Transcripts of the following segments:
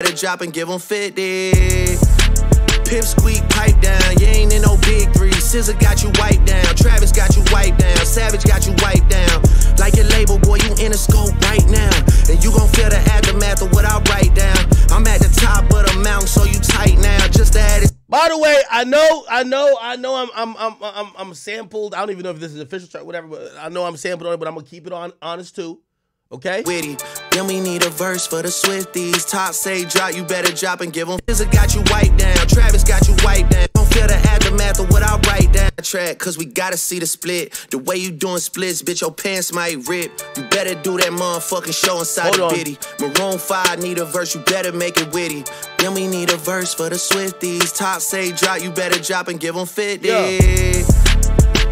Better drop and give 'em 50. Pip squeak, pipe down, you ain't in no big three. Scissor got you wiped down, Travis got you wiped down, Savage got you wiped down. Like your label, boy, you in a scope right now. And you gon' feel the aftermath of what I write down. I'm at the top of the mountain, so you tight now. Just to add it. By the way, I know I'm sampled. I don't even know if this is official track, whatever, but I know I'm sampled on it, but I'm gonna keep it honest too. Okay? Witty. Then we need a verse for the Swifties. Top say drop, you better drop and give 'em. Scissor got you wiped down, Travis got you wiped down. Don't feel the aftermath of what I write down. Track, cause we gotta see the split. The way you doing splits, bitch, your pants might rip. You better do that motherfucking show inside the bitty. Maroon 5 need a verse, you better make it witty. Then we need a verse for the Swifties. Top say drop, you better drop and give 'em 50. Yeah.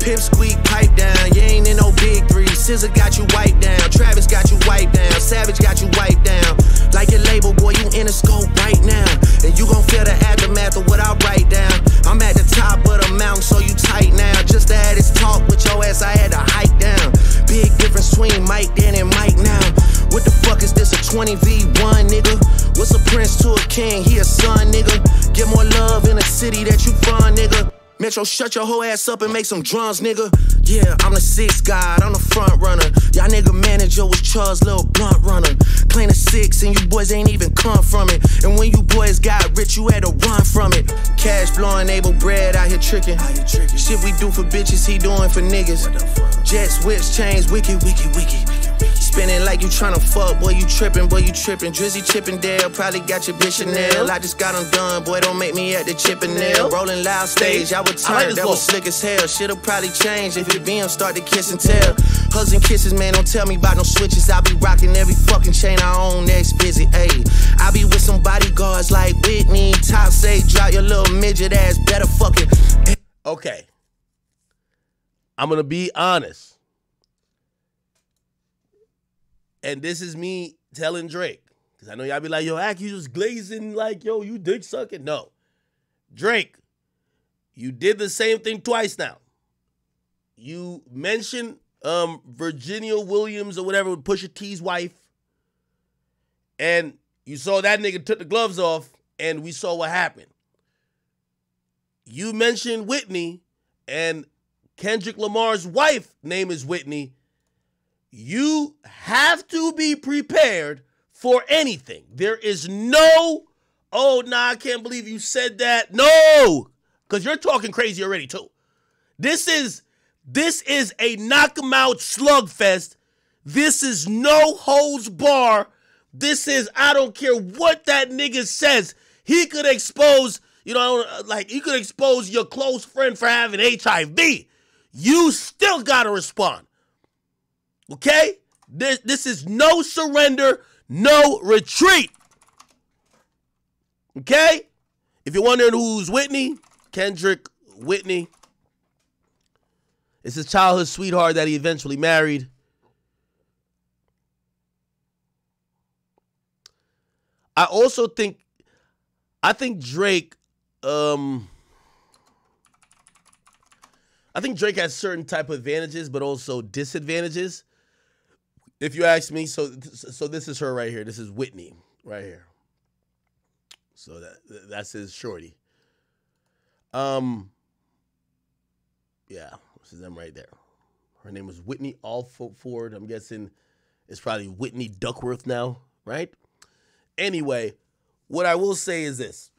Pip squeak, pipe down, you ain't in no big three. Scissor got you wiped down, Travis got you wiped down, Savage got you wiped down. Like your label, boy, you in a scope right now. And you gon' feel the aftermath of what I write down. I'm at the top of the mountain, so you tight now. Just to have this talk with your ass, I had to hike down. Big difference between Mike then and Mike now. What the fuck is this, a 20v1, nigga? What's a prince to a king, he a son, nigga? Get more love in the city that you from, nigga. Metro, shut your whole ass up and make some drums, nigga. Yeah, I'm the sixth guy, I'm the front runner. Y'all nigga manager was Charles' little blunt runner. Claim the 6 and you boys ain't even come from it. And when you boys got rich, you had to run from it. Cash blowing, able bread out here tricking. Shit we do for bitches, he doing for niggas. Jets, whips, chains, wicked, wicked, wicked. Spinning like you tryna fuck, boy, you trippin', boy, you trippin'. Drizzy Chippendale, probably got your bitch Chanel. I just got them done, boy, don't make me at the Chippendale. Rolling loud stage, I would turn, that was slick as hell. Shit'll probably change if your BM start to kiss and tell. Hugs and kisses, man, don't tell me about no switches. I be rocking every fucking chain I own, next busy, ayy. I be with some bodyguards like Whitney. Top say, drop your little midget ass, better fucking. Okay. I'm gonna be honest. And this is me telling Drake, because I know y'all be like, yo, Ak, you just glazing like, yo, you dick sucking. No. Drake, you did the same thing twice now. You mentioned Virginia Williams or whatever, Pusha T's wife, and you saw that nigga took the gloves off, and we saw what happened. You mentioned Whitney, and Kendrick Lamar's wife name is Whitney. You have to be prepared for anything. There is no, oh, nah, I can't believe you said that. No, because you're talking crazy already, too. This is a knock 'em out slugfest. This is no holds bar. This is, I don't care what that nigga says. He could expose, you know, like, he could expose your close friend for having HIV. You still got to respond. Okay? This is no surrender, no retreat. Okay? If you're wondering who's Whitney, Kendrick Whitney. It's his childhood sweetheart that he eventually married. I think Drake, has certain type of advantages, but also disadvantages. If you ask me, so this is her right here. This is Whitney right here. So that's his shorty. Yeah, this is them right there. Her name was Whitney Alford. I'm guessing it's probably Whitney Duckworth now, right? Anyway, what I will say is this.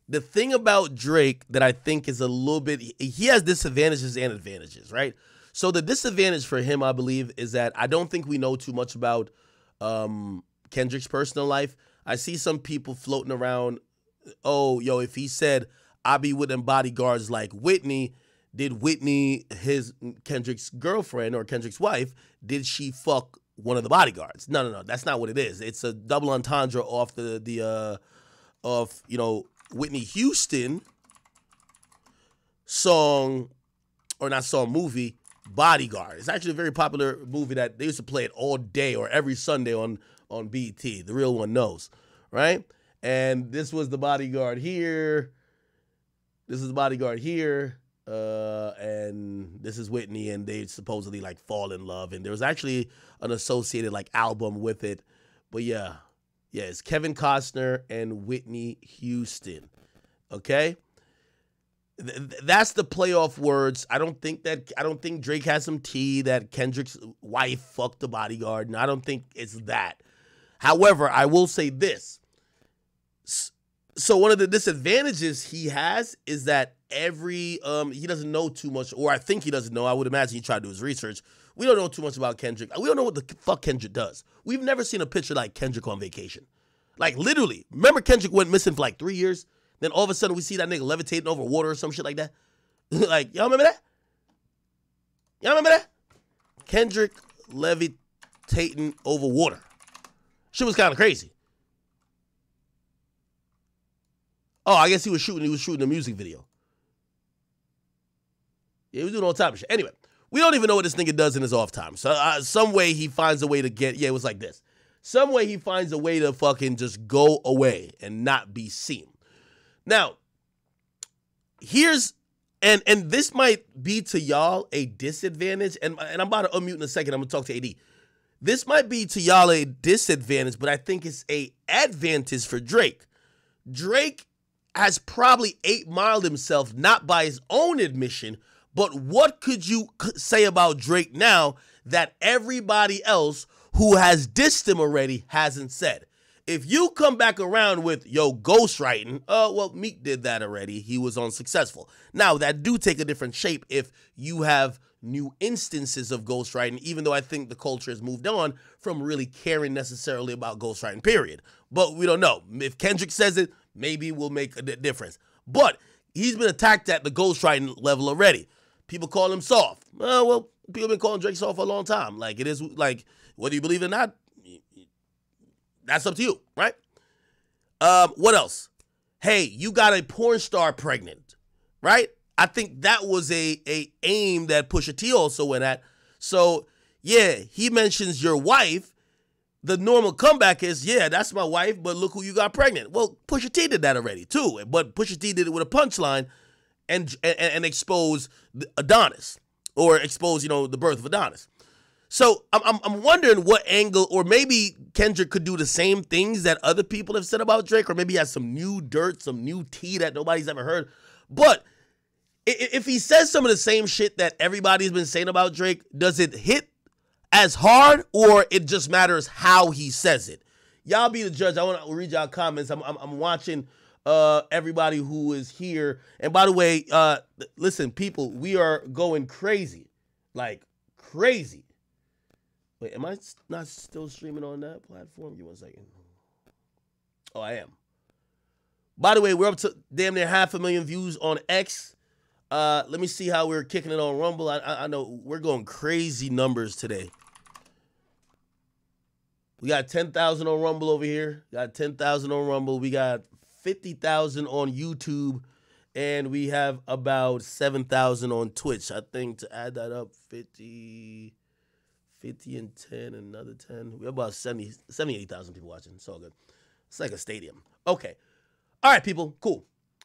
The thing about Drake that I think is a little bit, he has disadvantages and advantages, right? So the disadvantage for him, I believe, is that I don't think we know too much about Kendrick's personal life. I see some people floating around, oh, yo, if he said, I be with them bodyguards like Whitney, did Whitney, Kendrick's girlfriend or Kendrick's wife, did she fuck one of the bodyguards? No, that's not what it is. It's a double entendre off of Whitney Houston song, or not song, movie, Bodyguard. It's actually a very popular movie that they used to play it all day or every Sunday on BET. The real one knows, right? And this was the bodyguard here. This is the bodyguard here. And this is Whitney, and they supposedly like fall in love. And there was actually an associated like album with it. But yeah, Yeah, it's Kevin Costner and Whitney Houston. Okay? That's the playoff words. I don't think Drake has some tea that Kendrick's wife fucked the bodyguard, and I don't think it's that. However, I will say this. So one of the disadvantages he has is that he doesn't know too much, or I think he doesn't know. I would imagine he tried to do his research. We don't know too much about Kendrick. We don't know what the fuck Kendrick does. We've never seen a picture like Kendrick on vacation. Like, literally. Remember Kendrick went missing for like 3 years? Then all of a sudden we see that nigga levitating over water or some shit like that. Like, y'all remember that? Y'all remember that? Kendrick levitating over water. Shit was kind of crazy. Oh, I guess he was shooting a music video. Yeah, he was doing all type of shit. Anyway, we don't even know what this nigga does in his off time. So some way he finds a way to get, it was like this. Some way he finds a way to fucking just go away and not be seen. Now, and this might be to y'all a disadvantage, and I'm about to unmute in a second. I'm going to talk to AD. This might be to y'all a disadvantage, but I think it's a advantage for Drake. Drake has probably 8-miled himself, not by his own admission, but what could you say about Drake now that everybody else who has dissed him already hasn't said? If you come back around with, ghostwriting, well, Meek did that already. He was unsuccessful. Now, that do take a different shape if you have new instances of ghostwriting, even though I think the culture has moved on from really caring necessarily about ghostwriting, period. But we don't know. If Kendrick says it, maybe we'll make a difference. But he's been attacked at the ghostwriting level already. People call him soft. Well, people have been calling Drake soft for a long time. Like, it is, like, whether you believe it or not, that's up to you, right? What else? Hey, you got a porn star pregnant, right? I think that was a aim that Pusha T also went at. So, yeah, he mentions your wife. The normal comeback is, yeah, that's my wife, but look who you got pregnant. Well, Pusha T did that already, too. But Pusha T did it with a punchline and expose Adonis, or expose, the birth of Adonis. So I'm wondering what angle, or maybe Kendrick could do the same things that other people have said about Drake, or maybe he has some new dirt, some new tea that nobody's ever heard. But if he says some of the same shit that everybody's been saying about Drake, does it hit as hard, or it just matters how he says it? Y'all be the judge. I want to read y'all comments. I'm watching everybody who is here. And by the way, listen, people, we are going crazy, like crazy. Wait, am I not still streaming on that platform? Give me 1 second. Oh, I am. By the way, we're up to damn near 500,000 views on X. Let me see how we're kicking it on Rumble. I know we're going crazy numbers today. We got 10,000 on Rumble over here. Got 10,000 on Rumble. We got 50,000 on YouTube. And we have about 7,000 on Twitch. I think to add that up, 50 and 10, another 10. We have about 78,000 people watching. It's all good. It's like a stadium. Okay. All right, people. Cool.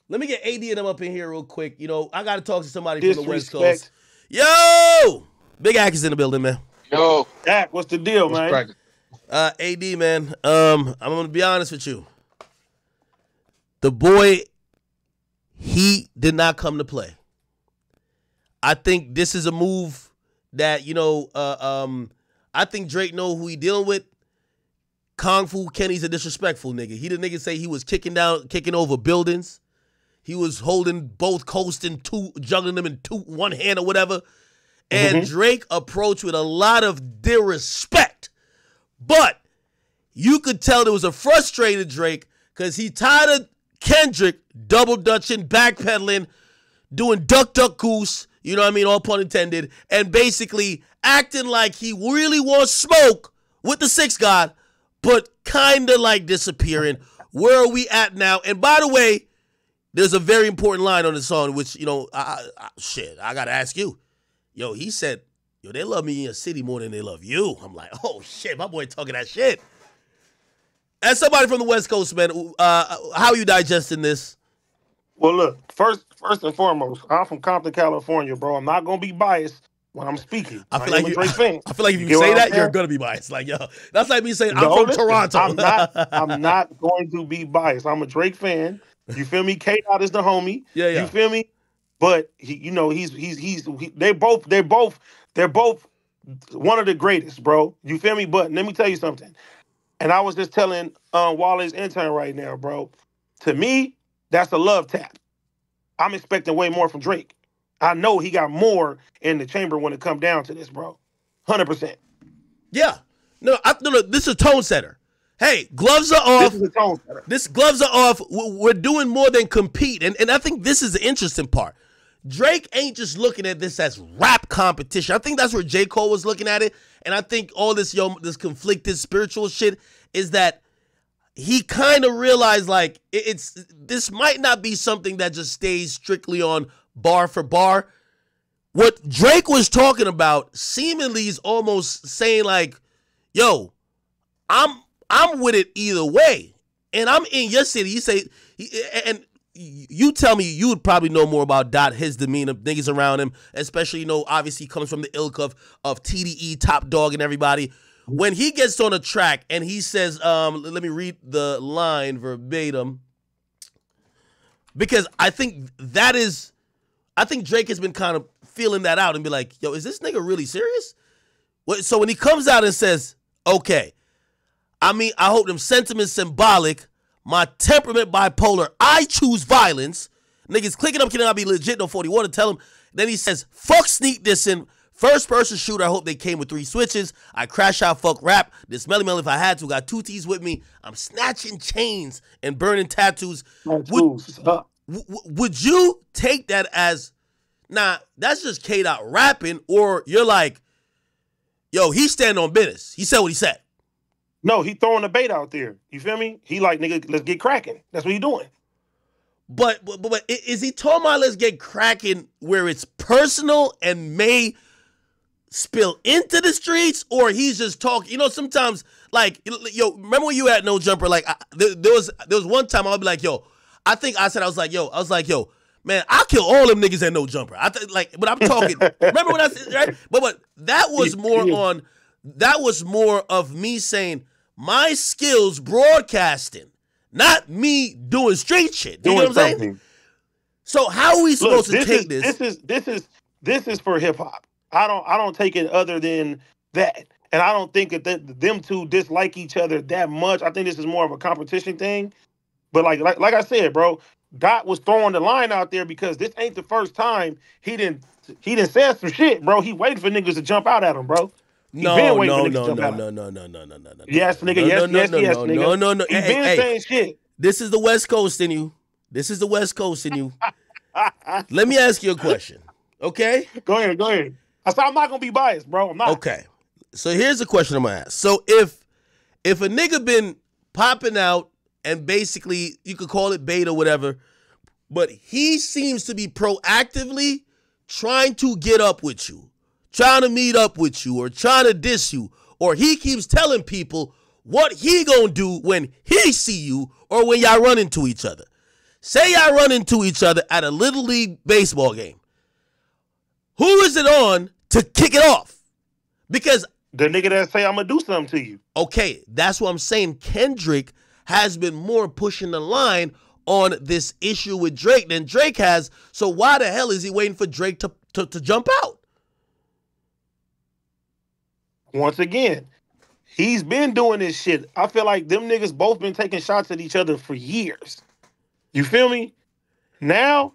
Let me get AD and them up in here real quick. I got to talk to somebody from the West Coast. Yo! Big Ak is in the building, man. Yo. Ak, what's the deal, man? AD, man. I'm going to be honest with you. The boy, he did not come to play. I think this is a move that, I think Drake know who he dealing with. Kung Fu Kenny's a disrespectful nigga. He the nigga say he was kicking over buildings. He was holding both coasts and juggling them in one hand or whatever. And Drake approached with a lot of disrespect. But you could tell there was a frustrated Drake because he tired of Kendrick double dutching, backpedaling, doing duck, duck, goose, you know what I mean, all pun intended, and basically acting like he really wants smoke with the Six God, but kind of like disappearing. Where are we at now? And by the way, there's a very important line on the song, which, I got to ask you. He said, they love me in your city more than they love you. I'm like, oh, shit, my boy talking that shit. As somebody from the West Coast, man, how are you digesting this? Well, look, first and foremost, I'm from Compton, California, bro. I'm not going to be biased. when I'm speaking. I feel like am a Drake fan. I feel like if you get say what I'm that, you're saying? gonna be biased. Like, yo, that's like me saying No, I'm from listen, Toronto. I'm not going to be biased. I'm a Drake fan. You feel me? K-Dot is the homie. Yeah, yeah. You feel me? But they're both one of the greatest, bro. You feel me? But let me tell you something. And I was just telling Wally's intern right now, bro. To me, that's a love tap. I'm expecting way more from Drake. I know he got more in the chamber when it comes down to this, bro. 100%. Yeah. No, this is a tone setter. Hey, gloves are off. This is a tone setter. Gloves are off. We're doing more than compete. And I think this is the interesting part. Drake ain't just looking at this as rap competition. I think that's where J. Cole was looking at it. And I think all this conflicted spiritual shit is that he kind of realized like this might not be something that just stays strictly on bar for bar. What Drake was talking about seemingly is almost saying like, yo, I'm with it either way. And I'm in your city. You say, and you tell me, you would probably know more about Dot, his demeanor, niggas around him, especially, you know, obviously he comes from the ilk of TDE, Top Dog, and everybody. When he gets on a track and he says, let me read the line verbatim, because I think Drake has been kind of feeling that out and be like, yo, is this nigga really serious? So when he comes out and says, okay, I mean, I hope them sentiments symbolic, my temperament bipolar, I choose violence. Niggas clicking up cannot be legit, no 41 to tell him. Then he says, fuck sneak dissing, first person shooter, I hope they came with 3 switches. I crash out, fuck rap, this Melly Melly if I had to, got 2 T's with me. I'm snatching chains and burning tattoos. Would you take that as, nah, that's just K-Dot rapping, or you're like, yo, he's standing on business. He said what he said. No, he throwing the bait out there. You feel me? He like, nigga, let's get cracking. That's what he doing. But is he talking about let's get cracking where it's personal and may spill into the streets, or he's just talking? You know, sometimes like, yo, remember when you had No Jumper? Like there was one time I'll be like, yo, I was like, yo, man, I'll kill all them niggas at No Jumper. But I'm talking. Remember when I said, right? But that was more of me saying my skills broadcasting, not me doing straight shit. You know what I'm saying? So how are we supposed to take this? This is for hip hop. I don't take it other than that. And I don't think that them two dislike each other that much. I think this is more of a competition thing. But like I said, bro, Dot was throwing the line out there because this ain't the first time he didn't say some shit, bro. He waiting for niggas to jump out at him, bro. No. Yes, nigga. Yes, nigga. No. He been saying shit. This is the West Coast in you. Let me ask you a question, okay? Go ahead. I said I'm not gonna be biased, bro. I'm not. Okay. So here's the question I'm gonna ask. So if a nigga been popping out and basically you could call it bait or whatever, but he seems to be proactively trying to get up with you, trying to meet up with you, or trying to diss you, or he keeps telling people what he gonna do when he see you or when y'all run into each other. Say y'all run into each other at a Little League baseball game. Who is it on to kick it off? Because the nigga that say I'm gonna do something to you. Okay, that's what I'm saying. Kendrick has been more pushing the line on this issue with Drake than Drake has. So why the hell is he waiting for Drake to jump out? Once again, he's been doing this shit. I feel like them niggas both been taking shots at each other for years. You feel me? Now,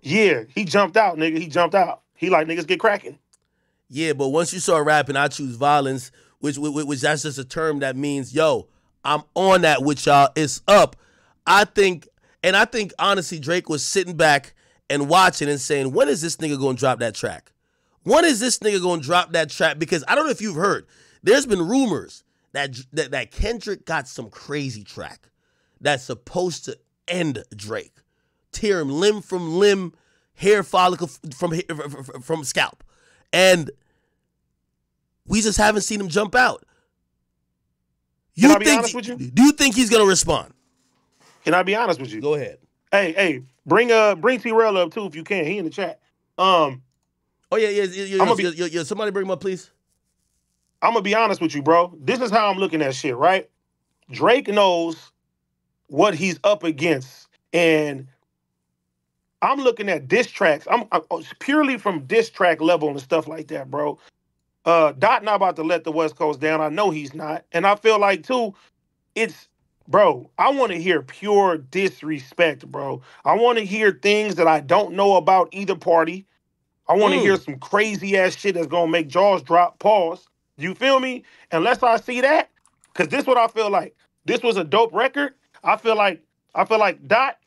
yeah, he jumped out, nigga. He jumped out. He like, niggas get cracking. Yeah, but once you start rapping, I choose violence, which that's just a term that means, yo, I'm on that with y'all. It's up. I think honestly, Drake was sitting back and watching and saying, when is this nigga gonna drop that track? When is this nigga gonna drop that track? Because I don't know if you've heard, there's been rumors that Kendrick got some crazy track that's supposed to end Drake, tear him limb from limb, hair follicle from scalp, and we just haven't seen him jump out. Can I be honest with you? Do you think he's gonna respond? Can I be honest with you? Go ahead. Hey, bring T-Rail up too if you can. He in the chat. Oh yeah. Somebody bring him up, please. I'm gonna be honest with you, bro. This is how I'm looking at shit, right? Drake knows what he's up against, and I'm looking at diss tracks. I'm purely from diss track level and stuff like that, bro. Dot not about to let the West Coast down. I know he's not, and I feel like too. It's bro. I want to hear pure disrespect, bro. I want to hear things that I don't know about either party. I want to hear some crazy ass shit that's gonna make jaws drop. Pause. You feel me? Unless I see that, because this is what I feel like. This was a dope record. I feel like Dot.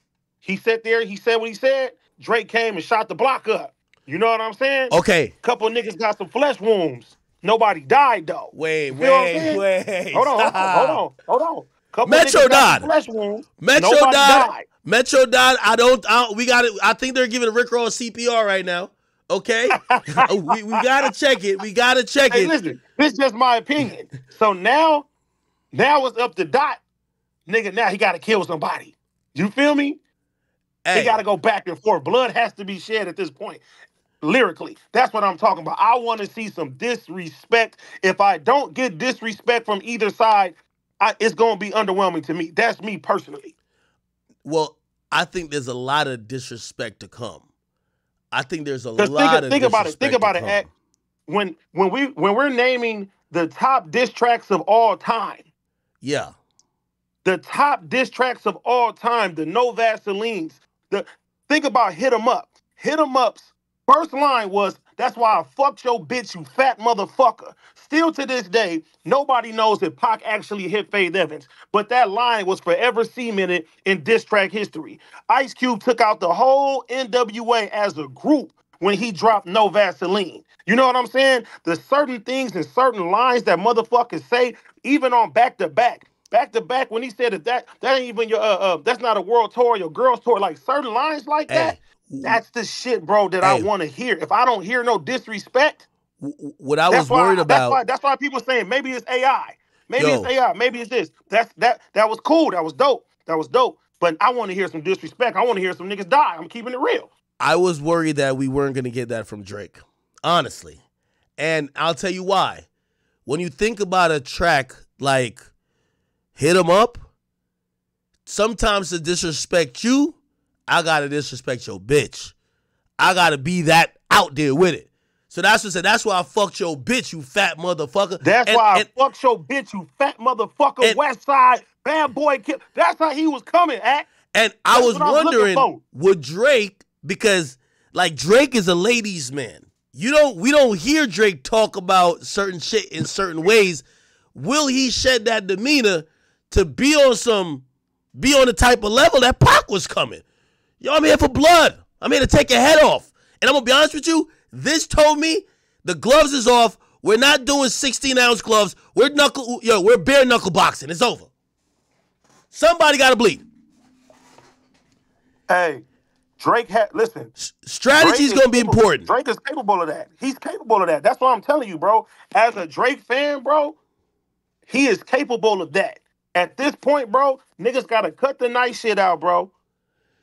He sat there. He said what he said. Drake came and shot the block up. You know what I'm saying? Okay. Couple niggas got some flesh wounds. Nobody died though. Wait. Hold on. Couple Metro niggas got died. some flesh wounds. Metro Nobody died. Metro died. I think they're giving Rick Ross CPR right now. Okay, we gotta check it. Hey, listen, this is just my opinion. So now it's up to Dot, nigga. Now he gotta kill somebody. You feel me? Hey. He gotta go back and forth. Blood has to be shed at this point. Lyrically, that's what I'm talking about. I want to see some disrespect. If I don't get disrespect from either side, it's gonna be underwhelming to me. That's me personally. Well, I think there's a lot of disrespect to come. I think there's a lot of think about it. At, when we're naming the top diss tracks of all time. Yeah. The top diss tracks of all time, the No Vaselines. Think about Hit 'Em Up. Hit 'Em Up's first line was, "That's why I fucked your bitch, you fat motherfucker." Still to this day, nobody knows if Pac actually hit Faith Evans, but that line was forever cemented in diss track history. Ice Cube took out the whole NWA as a group when he dropped No Vaseline. You know what I'm saying? There's certain things and certain lines that motherfuckers say, even on back to back. Back to back, when he said that ain't even your that's not a world tour, your girls tour, like certain lines like that. That's the shit, bro, that I want to hear. If I don't hear no disrespect, what I was worried about. That's why people saying maybe it's AI. Maybe it's AI. Maybe it's this. That was cool. That was dope. But I want to hear some disrespect. I want to hear some niggas die. I'm keeping it real. I was worried that we weren't going to get that from Drake, honestly. And I'll tell you why. When you think about a track like Hit 'Em Up, sometimes to disrespect you, I got to disrespect your bitch. I got to be that out there with it. So that's what I said. That's why I fucked your bitch, you fat motherfucker. That's why I fucked your bitch, you fat motherfucker. West Side, bad boy kid. That's how he was coming, at. And I was wondering, would Drake, because like Drake is a ladies' man. We don't hear Drake talk about certain shit in certain ways. Will he shed that demeanor to be on the type of level that Pac was coming? Yo, I'm here for blood. I'm here to take your head off. And I'm gonna be honest with you, this told me the gloves is off. We're not doing 16-ounce gloves. We're bare knuckle boxing. It's over. Somebody gotta bleed. Hey, Drake listen. Strategy's gonna be important. Drake is capable of that. He's capable of that. That's what I'm telling you, bro. As a Drake fan, bro, he is capable of that. At this point, bro, niggas gotta cut the nice shit out, bro.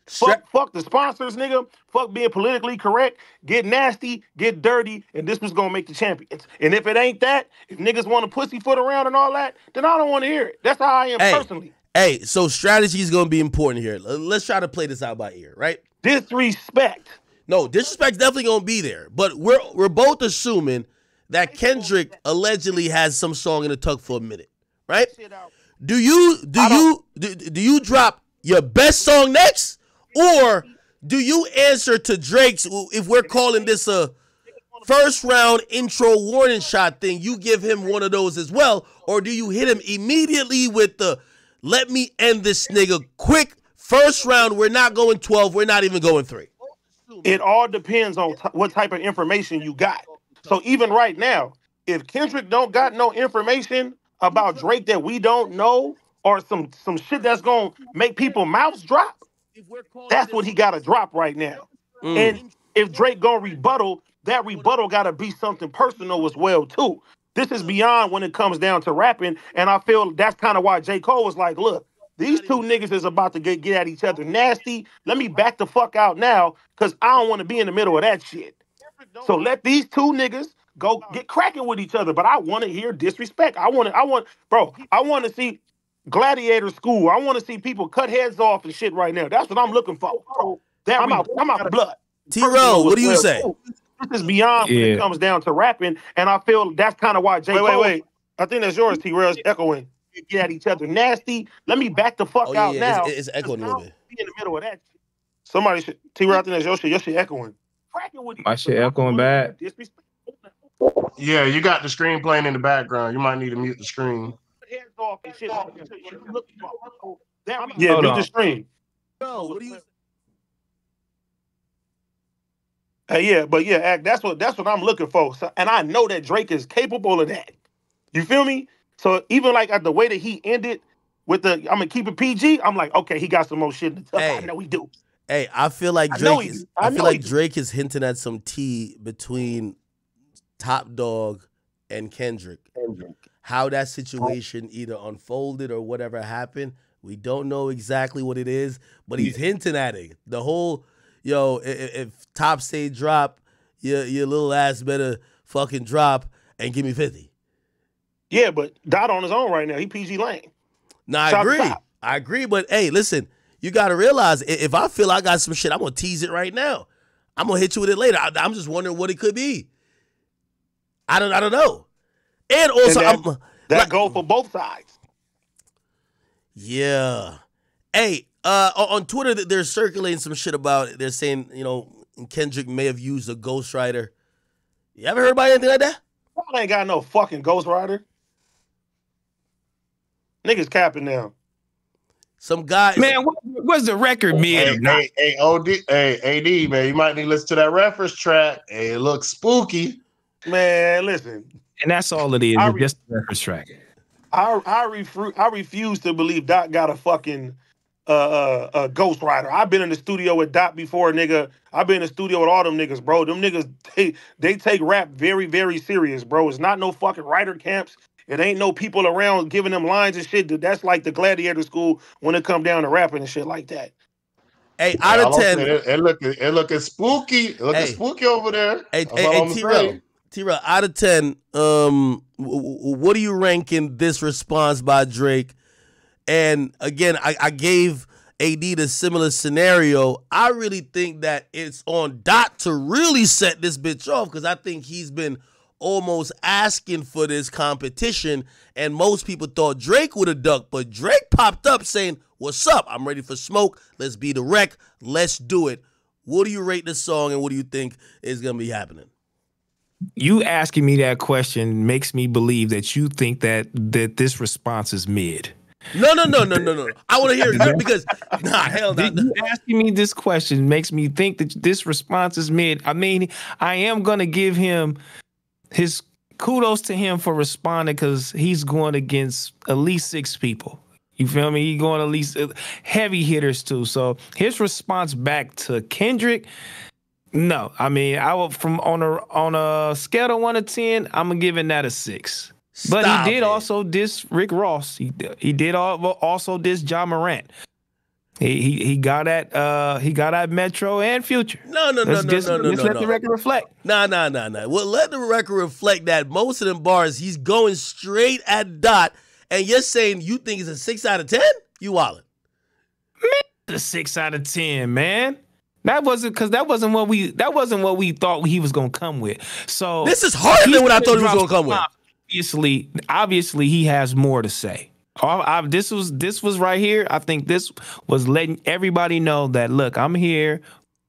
Fuck the sponsors, nigga. Fuck being politically correct. Get nasty, get dirty, and this was gonna make the champions. And if it ain't that, if niggas want to pussyfoot around and all that, then I don't want to hear it. That's how I am personally. Hey, so strategy is gonna be important here. Let's try to play this out by ear, right? Disrespect. No, disrespect's definitely gonna be there. But we're both assuming that Kendrick allegedly has some song in the tuck for a minute, right? Do you drop your best song next? Or do you answer to Drake's, if we're calling this a first round intro warning shot thing, you give him one of those as well? Or do you hit him immediately with the, let me end this nigga quick, first round, we're not going 12, we're not even going 3? It all depends on what type of information you got. So even right now, if Kendrick don't got no information about Drake that we don't know, or some shit that's going to make people mouths drop, that's what he got to drop right now. And if Drake gonna rebuttal, that rebuttal got to be something personal as well, too. This is beyond when it comes down to rapping, and I feel that's kind of why J. Cole was like, look, these two niggas is about to get at each other nasty. Let me back the fuck out now, because I don't want to be in the middle of that shit. So let these two niggas go get cracking with each other. But I want to hear disrespect. I want, bro. I want to see gladiator school. I want to see people cut heads off and shit right now. That's what I'm looking for. I'm out blood. T-Row, what do you say? This is beyond when it comes down to rapping, and I feel that's kind of why J. Cole. Wait. I think that's yours, T-Row's echoing. Get at each other nasty. Let me back the fuck out now. It's echoing a little bit. Be in the middle of that. Somebody should. T-Row, I think that's your shit. Your shit echoing. My shit echoing bad. Yeah, you got the screen playing in the background. You might need to mute the screen. Yeah, mute the screen. Bro, what do you? Act. That's what I'm looking for. So, and I know that Drake is capable of that. You feel me? So even like at the way that he ended with the, I'm gonna keep it PG. I'm like, okay, he got some more shit in the tuck. I know he do. Hey, I feel like Drake is hinting at some tea between Top Dog and Kendrick. How that situation either unfolded or whatever happened, we don't know exactly what it is, but he's hinting at it. The whole, if Top say drop, your little ass better fucking drop and give me 50. Yeah, but Dot on his own right now. He PG Lane. No, I agree, but hey, listen. You got to realize, if I feel I got some shit, I'm going to tease it right now. I'm going to hit you with it later. I'm just wondering what it could be. I don't know. And also, that go for both sides. Yeah. Hey, on Twitter, they're circulating some shit about it. They're saying, Kendrick may have used a ghostwriter. You ever heard about anything like that? I ain't got no fucking ghostwriter. Niggas capping now. Some guy, man, what's the record mid? Hey, AD, man, you might need to listen to that reference track. Hey, it looks spooky. Man, listen. And that's all it is. Just a reference track. I refuse to believe Doc got a fucking a ghostwriter. I've been in the studio with Doc before, nigga. I've been in the studio with all them niggas, bro. Them niggas, they take rap very, very serious, bro. It's not no fucking writer camps. It ain't no people around giving them lines and shit. That's like the gladiator school when it come down to rapping and shit like that. Hey, out of 10, it looking spooky. It looking spooky over there. Hey, T-Row, out of 10, what are you ranking this response by Drake? And again, I gave AD the similar scenario. I really think that it's on Dot to really set this bitch off, because I think he's been almost asking for this competition, and most people thought Drake would have ducked, but Drake popped up saying, "What's up? I'm ready for smoke. Let's be the wreck. Let's do it." What do you rate this song, and what do you think is going to be happening? You asking me that question makes me believe that you think that this response is mid. No. I want to hear it because, hell no. You asking me this question makes me think that this response is mid. I mean, I am going to give him his kudos to him for responding, because he's going against at least 6 people. You feel me? He's going at least heavy hitters too. So his response back to Kendrick, no. I mean, I will on a scale of 1 to 10, I'm giving that a 6. But he did also diss Rick Ross. He did also diss Ja Morant. He got at Metro and Future. No. Let's let the record reflect. No. Well, let the record reflect that most of them bars, he's going straight at Dot, and you're saying you think it's a 6 out of 10? You wildin'. Man, a 6 out of 10, man. That wasn't what we thought he was gonna come with. So this is harder than what I thought he was gonna come with. Obviously, he has more to say. This was right here. I think this was letting everybody know that, look, I'm here.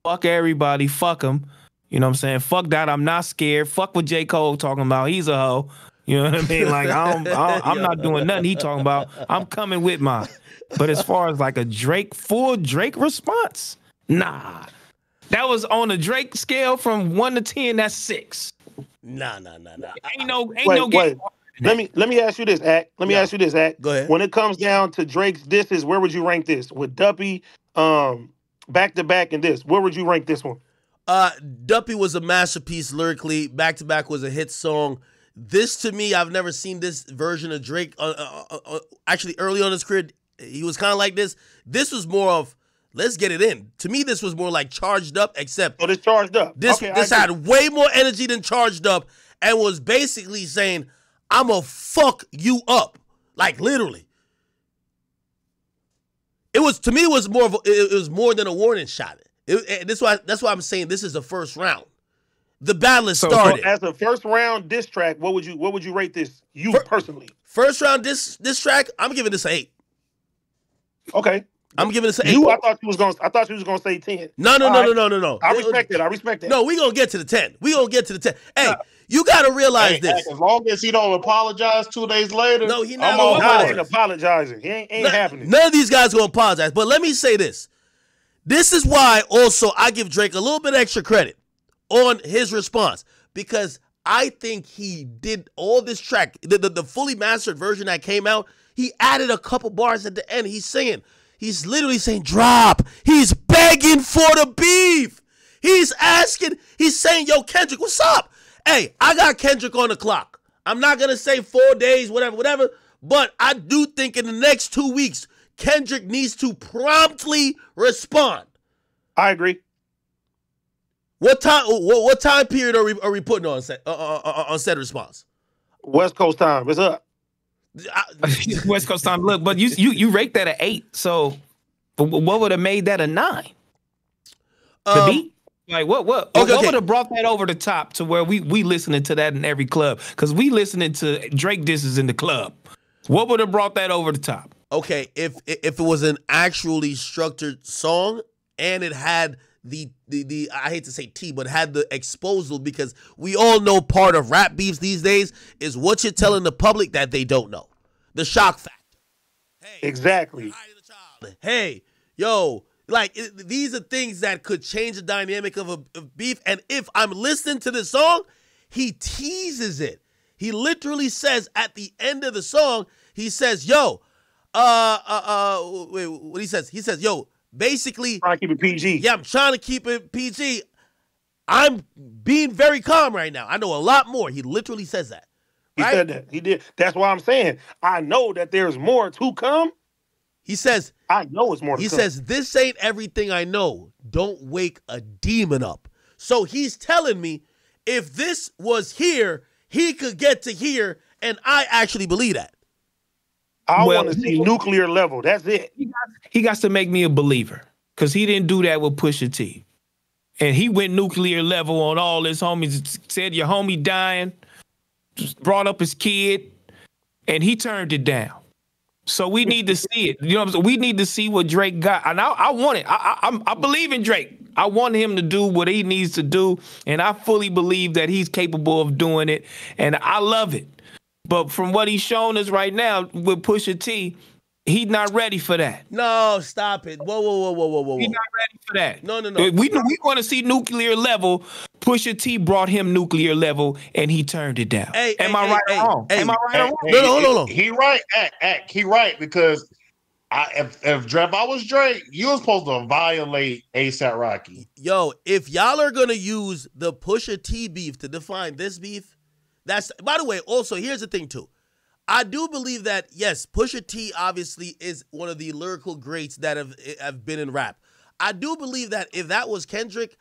Fuck everybody. Fuck them. You know what I'm saying? Fuck that. I'm not scared. Fuck what J. Cole talking about. He's a hoe. You know what I mean? Like, I'm not doing nothing he talking about. I'm coming with mine. But as far as like a full Drake response, nah. That was on a Drake scale from 1 to 10. That's 6. Nah. Ain't no game. Let me ask you this, Act. Ask you this, Act. Go ahead. When it comes down to Drake's disses, where would you rank this? With Duppy, back to back, and this, where would you rank this one? Duppy was a masterpiece lyrically. Back to back was a hit song. This, to me, I've never seen this version of Drake. Actually, early on in his career, he was kind of like this. This was more of Let's get it in. To me, this was more like Charged Up, except So this charged up. this Okay, this had way more energy than Charged Up, and was basically saying, "I'ma fuck you up," like literally. It was, to me, it was more of it was more than a warning shot. That's why I'm saying this is the first round. The battle has started. So as a first round diss track, what would you rate this? You personally? First round this track, I'm giving this an 8. Okay. I'm giving this an 8. I thought you was gonna say 10. No. I respect that. No, we gonna get to the 10. Hey, you gotta realize this. As long as he don't apologize 2 days later. No, he not I'm gonna not apologize. apologizing. He ain't happening. None of these guys gonna apologize. But let me say this. This is why also I give Drake a little bit extra credit on his response, because I think he did all this track, the fully mastered version that came out, he added a couple bars at the end. He's literally saying, drop. He's begging for the beef. He's saying, yo, Kendrick, what's up? Hey, I got Kendrick on the clock. I'm not going to say 4 days, whatever, but I do think in the next 2 weeks, Kendrick needs to promptly respond. I agree. What time period are we putting on said response? West Coast time. It's up. West Coast time. Look, but you rate that an 8. So what would have made that a 9? The beat? Like what what would have brought that over the top to where we listening to that in every club? Because we listening to Drake disses in the club. What would have brought that over the top? Okay, if it was an actually structured song and it had the I hate to say tea, but had the exposal, because we all know part of rap beefs these days is what you're telling the public that they don't know. The shock factor. Hey, exactly. Hey, yo, like these are things that could change the dynamic of a beef. And if I'm listening to the song, he teases it. He literally says at the end of the song, he says, yo, wait, what he says? He says, yo, basically, trying to keep it PG. Yeah, I'm trying to keep it PG. I'm being very calm right now. I know a lot more. He literally says that. Right? He said that. He did. That's why I'm saying I know that there's more to come. He says, I know it's more to come. He says, this ain't everything I know. Don't wake a demon up. So he's telling me if this was here, he could get to here, and I actually believe that. I want to see nuclear level. That's it. He got to make me a believer, because he didn't do that with Pusha T. And he went nuclear level on all his homies, said your homie dying, just brought up his kid, and he turned it down. So we need to see it. You know what I'm saying? We need to see what Drake got. And I want it. I believe in Drake. I want him to do what he needs to do, and I fully believe that he's capable of doing it, and I love it. But from what he's shown us right now with Pusha T, he's not ready for that. No, stop it. Whoa. He's not ready for that. No. We want to see nuclear level. Pusha T brought him nuclear level, and he turned it down. Am I right or wrong? Am I right or wrong? No, hold on. He right. He right, because if I was Drake, you was supposed to violate A$AP Rocky. Yo, if y'all are going to use the Pusha T beef to define this beef, that's, by the way, also, here's the thing, too. I do believe that, yes, Pusha T obviously is one of the lyrical greats that have been in rap. I do believe that if that was Kendrick,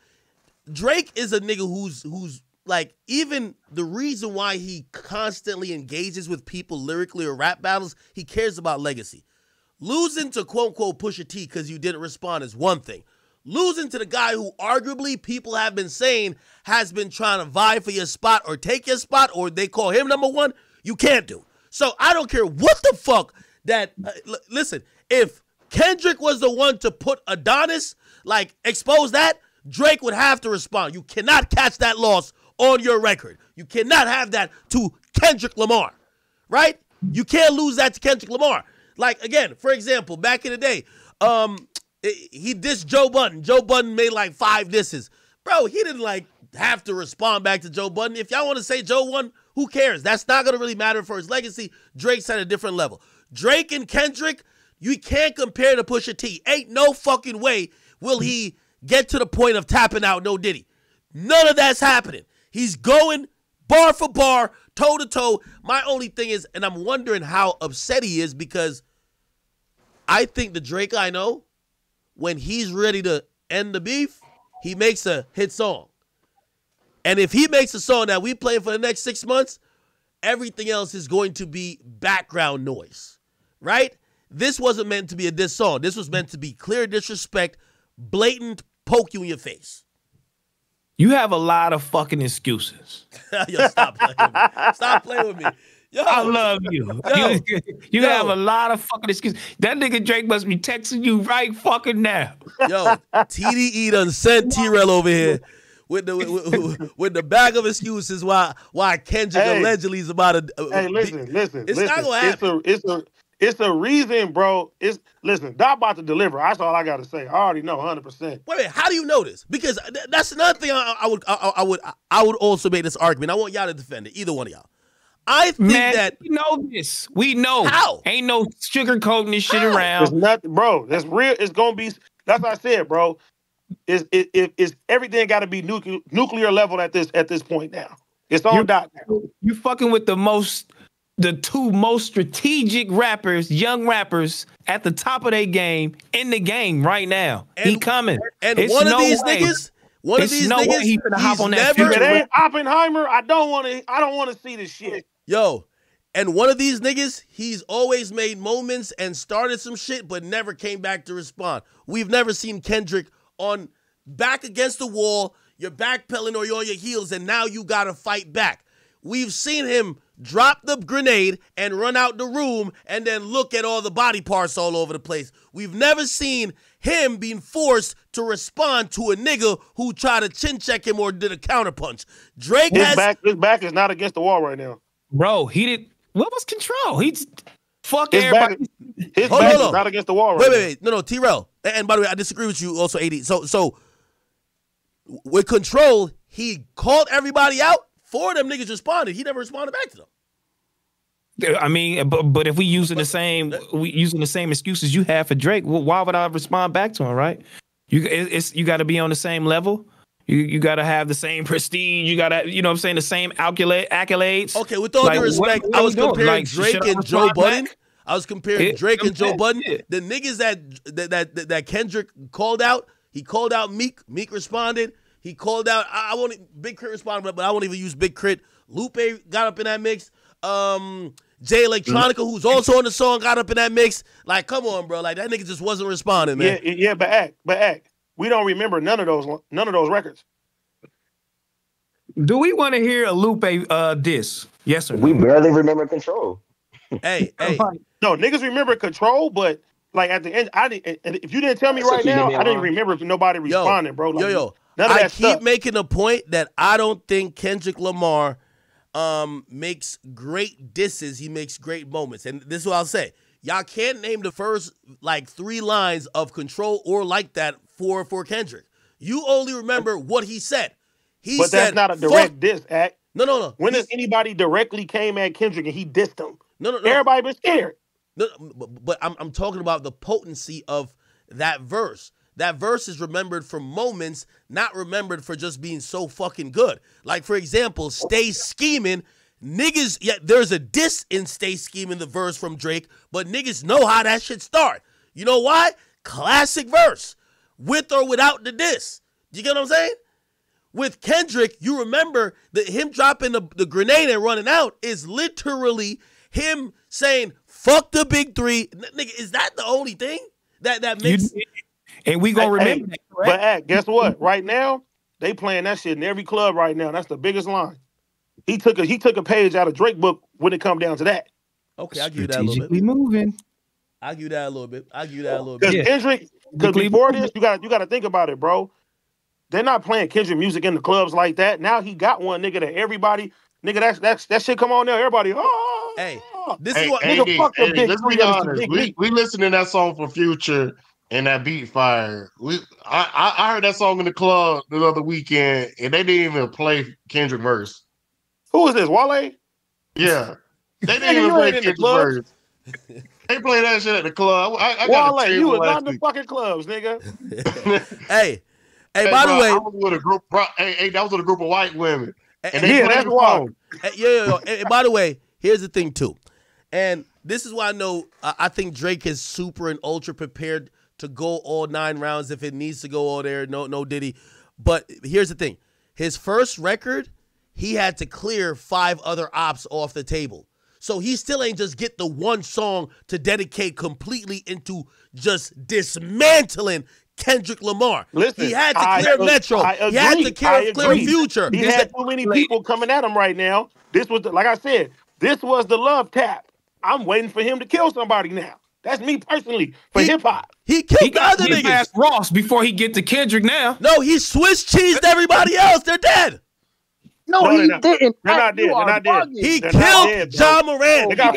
Drake is a nigga who's like, even the reason why he constantly engages with people lyrically or rap battles, he cares about legacy. Losing to quote-unquote Pusha T because you didn't respond is one thing. Losing to the guy who arguably people have been saying has been trying to vie for your spot or take your spot, or they call him number one, you can't do. So I don't care what the fuck that, listen, if Kendrick was the one to put Adonis, like expose that, Drake would have to respond. You cannot catch that loss on your record. You cannot have that to Kendrick Lamar, right? You can't lose that to Kendrick Lamar. Like, again, for example, back in the day, he dissed Joe Budden. Joe Budden made like 5 disses. Bro, he didn't like have to respond back to Joe Budden. If y'all want to say Joe won, who cares? That's not going to really matter for his legacy. Drake's at a different level. Drake and Kendrick, you can't compare to Pusha T. Ain't no fucking way will he get to the point of tapping out no Diddy. None of that's happening. He's going bar for bar, toe to toe. My only thing is, and I'm wondering how upset he is, because I think the Drake I know when he's ready to end the beef, he makes a hit song. And if he makes a song that we play for the next 6 months, everything else is going to be background noise, right? This wasn't meant to be a diss song. This was meant to be clear disrespect, blatant poke you in your face. You have a lot of fucking excuses. Yo, stop playing with me. Stop playing with me. Yo, I love you. Yo, you have a lot of fucking excuses. That nigga Drake must be texting you right fucking now. Yo, TDE done sent T-Rail over here with the bag of excuses why Kendrick allegedly is about to. Hey, listen. It's not gonna happen. It's a reason, bro. Listen, Doc about to deliver. That's all I gotta say. I already know 100%. Wait, how do you know this? Because that's another thing I would also make this argument. I want y'all to defend it, either one of y'all. I think that we know this. We know. How? Ain't no sugarcoating this shit around. It's nothing, bro. That's real. It's gonna be. That's what I said, bro. It's everything got to be nuclear level at this point now. It's on Doc now. You fucking with the two most strategic rappers, young rappers at the top of their game in the game right now. He coming. And one of these niggas. He's hop on that never. If it ain't Oppenheimer, I don't want to see this shit. Yo, and one of these niggas, he's always made moments and started some shit, but never came back to respond. We've never seen Kendrick on back against the wall, you're backpedaling or you're on your heels, and now you gotta fight back. We've seen him drop the grenade and run out the room and then look at all the body parts all over the place. We've never seen him being forced to respond to a nigga who tried to chin check him or did a counterpunch. His back is not against the wall right now. Bro, he did. What was Control? He's fuck his everybody. His back is not against the wall right now. Wait. No, T-Rail. And by the way, I disagree with you also, AD. So with Control, he called everybody out. 4 of them niggas responded. He never responded back to them. I mean, but if we using the same excuses you have for Drake, well, why would I respond back to him? Right? You got to be on the same level. You got to have the same prestige. You got to, you know what I'm saying, the same accolades. Okay, with all due respect, I was comparing Drake and Joe Budden. I was comparing Drake and Joe Budden. The niggas that Kendrick called out, he called out Meek. Meek responded. He called out, I won't, Big Crit responded, but I won't even use Big Crit. Lupe got up in that mix. Jay Electronica, who's also on the song, got up in that mix. Like, come on, bro. Like, that nigga just wasn't responding, man. Yeah, but act. We don't remember none of those records. Do we want to hear a Lupe diss? Yes or no? We barely remember Control. Hey. No, niggas remember Control, but like at the end, if you didn't tell me right now, I didn't remember nobody responding, bro. Like, I keep making a point that I don't think Kendrick Lamar makes great disses. He makes great moments. And this is what I'll say. Y'all can't name the first, 3 lines of Control or like that for Kendrick. You only remember what he said. But that's not a direct diss, act. No. When has anybody directly came at Kendrick and he dissed him? No. Everybody been scared. No, but I'm talking about the potency of that verse. That verse is remembered for moments, not remembered for just being so fucking good. Like, for example, Stay Scheming. Niggas, there's a diss in Stay Scheming, the verse from Drake, but niggas know how that shit start. You know why? Classic verse. With or without the diss. You get what I'm saying? With Kendrick, you remember that him dropping the grenade and running out is literally him saying, fuck the big 3. Nigga, is that the only thing that makes... And we gonna remember that, correct? But guess what? Right now, they playing that shit in every club right now. That's the biggest line. He took a page out of Drake book when it come down to that. Okay, I'll give you that a little bit. Moving. I'll give you that a little bit. Because Kendrick, before this, you got to think about it, bro. They're not playing Kendrick music in the clubs like that. Now he got one, nigga, that everybody, nigga, that shit come on there. Everybody, Hey, this is what nigga, fuck the big. Let's be honest. We listened to that song for Future. And that beat fire. I heard that song in the club the other weekend, and they didn't even play Kendrick verse. Who is this, Wale? Yeah, they didn't even play Kendrick verse. They played that shit at the club. I got Wale, you was not in the fucking clubs, nigga. hey, by the way, I was with a group. That was with a group of white women. And that's why. And by the way, here's the thing too, and this is why I know I think Drake is super and ultra prepared to go all 9 rounds if it needs to go all there. No Diddy. But here's the thing. His first record, he had to clear 5 other ops off the table. So he still ain't just get the one song to dedicate completely into just dismantling Kendrick Lamar. Listen, he had to clear Metro. He had to clear Future. He had too many people coming at him right now. This was, like I said, this was the love tap. I'm waiting for him to kill somebody now. That's me personally for hip hop. He killed the other niggas. Past Ross before he get to Kendrick now. No, he Swiss cheesed everybody else. They're dead. No, he didn't. They're not dead. They're not dead. He killed John Moran. They got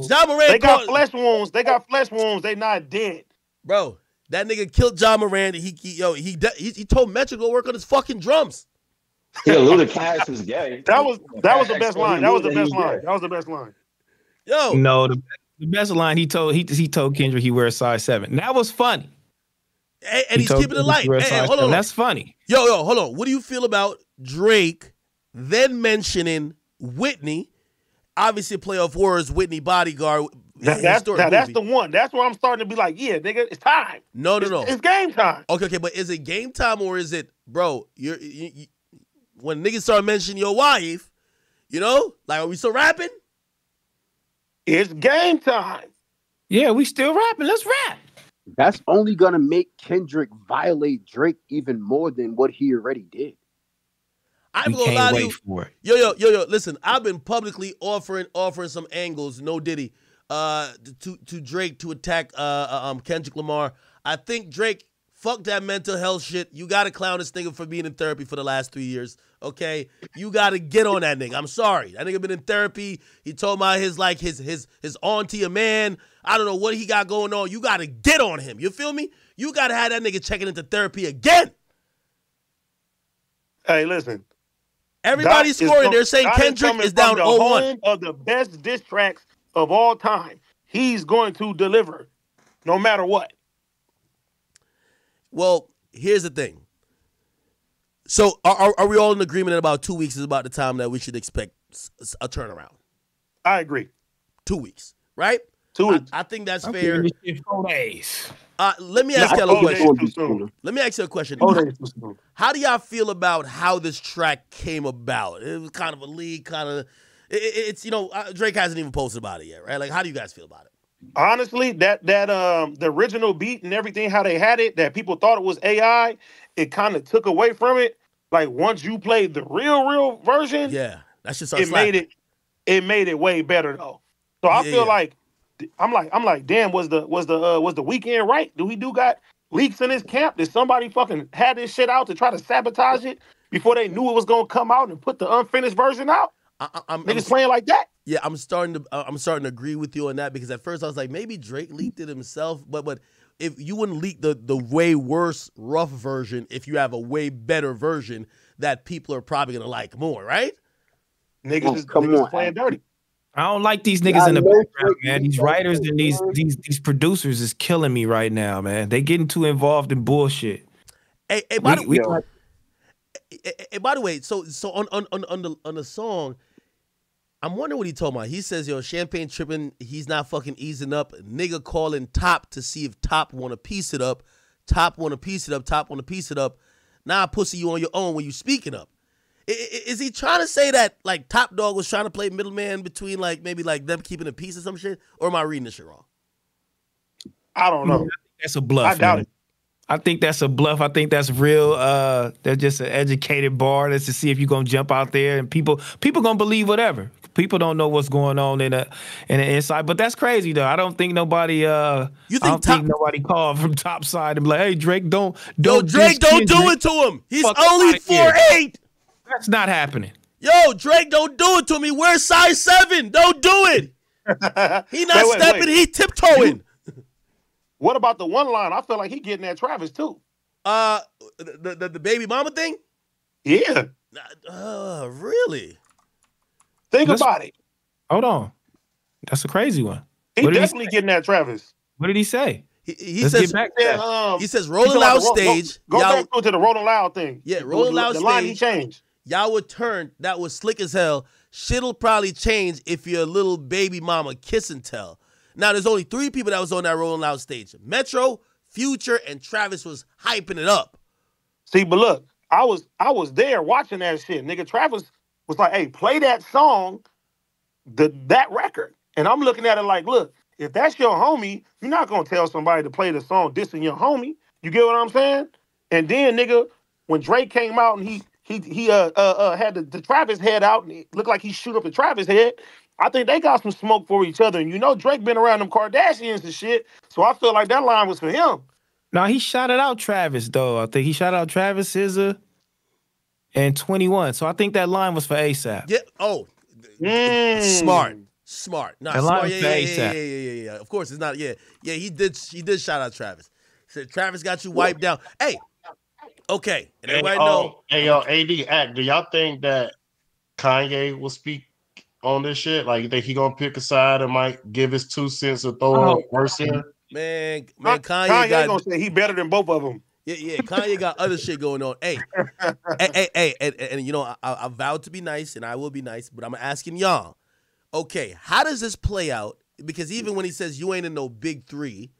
John Moran. They got flesh wounds. They got flesh wounds. They not dead. Bro, that nigga killed John Moran. He told Metro to go work on his fucking drums. Yeah, Ludacris was gay. That was the best line. That was the best line. That was the best line. Yo, no, the best line he told Kendrick he wears size 7. That was funny. And he's keeping it light. Hey, hold on. That's funny. Yo, hold on. What do you feel about Drake then mentioning Whitney? Obviously, playoff words, Whitney bodyguard. That's the one. That's where I'm starting to be like, yeah, nigga, it's time. No. It's game time. Okay, but is it game time or is it, bro? You when niggas start mentioning your wife, like, are we still rapping? It's game time. Yeah, we still rapping. Let's rap. That's only gonna make Kendrick violate Drake even more than what he already did. I'm gonna lie to you. Yo. Listen, I've been publicly offering some angles, no Diddy, to Drake to attack Kendrick Lamar. I think Drake, fuck that mental health shit. You gotta clown this nigga for being in therapy for the last 3 years. Okay, you gotta get on that nigga. I'm sorry, that nigga been in therapy. He told me his auntie a man. I don't know what he got going on. You gotta get on him. You feel me? You gotta have that nigga checking into therapy again. Hey, listen. Everybody's scoring. They're saying Kendrick is down 0-1. Of the best diss tracks of all time. He's going to deliver, no matter what. Well, here's the thing. So are we all in agreement that about 2 weeks is about the time that we should expect a turnaround? I agree. 2 weeks, right? 2 weeks. I think that's fair. 4 days. Let me ask y'all a question. Let me ask you a question. How do y'all feel about how this track came about? It was kind of a leak, kind of. It's Drake hasn't even posted about it yet, right? Like, how do you guys feel about it? Honestly, the original beat and everything, how they had it, that people thought it was AI, it kind of took away from it. Like, once you played the real version, yeah, that should start slapping. It made it way better though. So I feel like I'm like, damn, was the weekend right? Do got leaks in his camp? Did somebody fucking had this shit out to try to sabotage it before they knew it was gonna come out and put the unfinished version out? I'm playing like that. Yeah, I'm starting to agree with you on that, because at first I was like, maybe Drake leaked it himself, but if you wouldn't leak the way worse rough version if you have a way better version that people are probably gonna like more, right? Niggas playing dirty. I don't like these niggas in the background, man. These writers and these producers is killing me right now, man. They getting too involved in bullshit. Hey, by the way, so on the song, I'm wondering what he told me. He says, yo, Champagne tripping, he's not fucking easing up. Nigga calling Top to see if Top want to piece it up. Top want to piece it up. Top want to piece it up. Nah, pussy, you on your own when you speaking up. Is he trying to say that, like, Top Dog was trying to play middleman between, like, maybe, like, them keeping a piece or some shit? Or am I reading this shit wrong? I don't know. I think that's a bluff. I doubt it. I think that's a bluff. I think that's real. They're just an educated bar. That's to see if you're gonna jump out there and people gonna believe whatever. People don't know what's going on in the inside. But that's crazy though. I don't think nobody. Think nobody called from Top side and be like, "Hey, Drake, don't Drake, don't do it to him. He's only 4'8". That's not happening. Yo, Drake, don't do it to me. We're size 7. Don't do it. He not stepping. He tiptoeing. What about the one line? I feel like he getting at Travis too. The baby mama thing? Yeah. Really? Think about it. Hold on. That's a crazy one. He definitely getting at Travis. What did he say? He says, he says, Rolling Loud stage. Go back to the Rolling Loud thing. Yeah, Rolling Loud stage. The line he changed. Y'all would turn. That was slick as hell. Shit'll probably change if you're a little baby mama kiss and tell. Now, there's only 3 people that was on that Rolling Loud stage. Metro, Future, and Travis was hyping it up. See, but look, I was there watching that shit. Nigga, Travis was like, hey, play that song, that record. And I'm looking at it like, look, if that's your homie, you're not gonna tell somebody to play the song dissing your homie. You get what I'm saying? And then, nigga, when Drake came out and he had the Travis head out and it looked like he shoot up the Travis head, I think they got some smoke for each other. And you know Drake been around them Kardashians and shit, so I feel like that line was for him. No, he shouted out Travis, though. I think he shouted out Travis, SZA, and 21. So I think that line was for ASAP. Yeah. Oh, smart. Nah, that smart. line was for ASAP. Yeah. Of course, it's not. Yeah. He did shout out Travis. He said Travis got you wiped down. Hey. Okay. And everybody know. Hey, yo, AD, do y'all think that Kanye will speak on this shit? Like, you think he gonna pick a side and might give his 2 cents or throw a verse in? Man, Kanye gonna say he better than both of them. Yeah, Kanye got other shit going on. Hey, and you know, I vowed to be nice, and I will be nice, but I'm asking y'all, okay, how does this play out? Because even when he says you ain't in no big 3,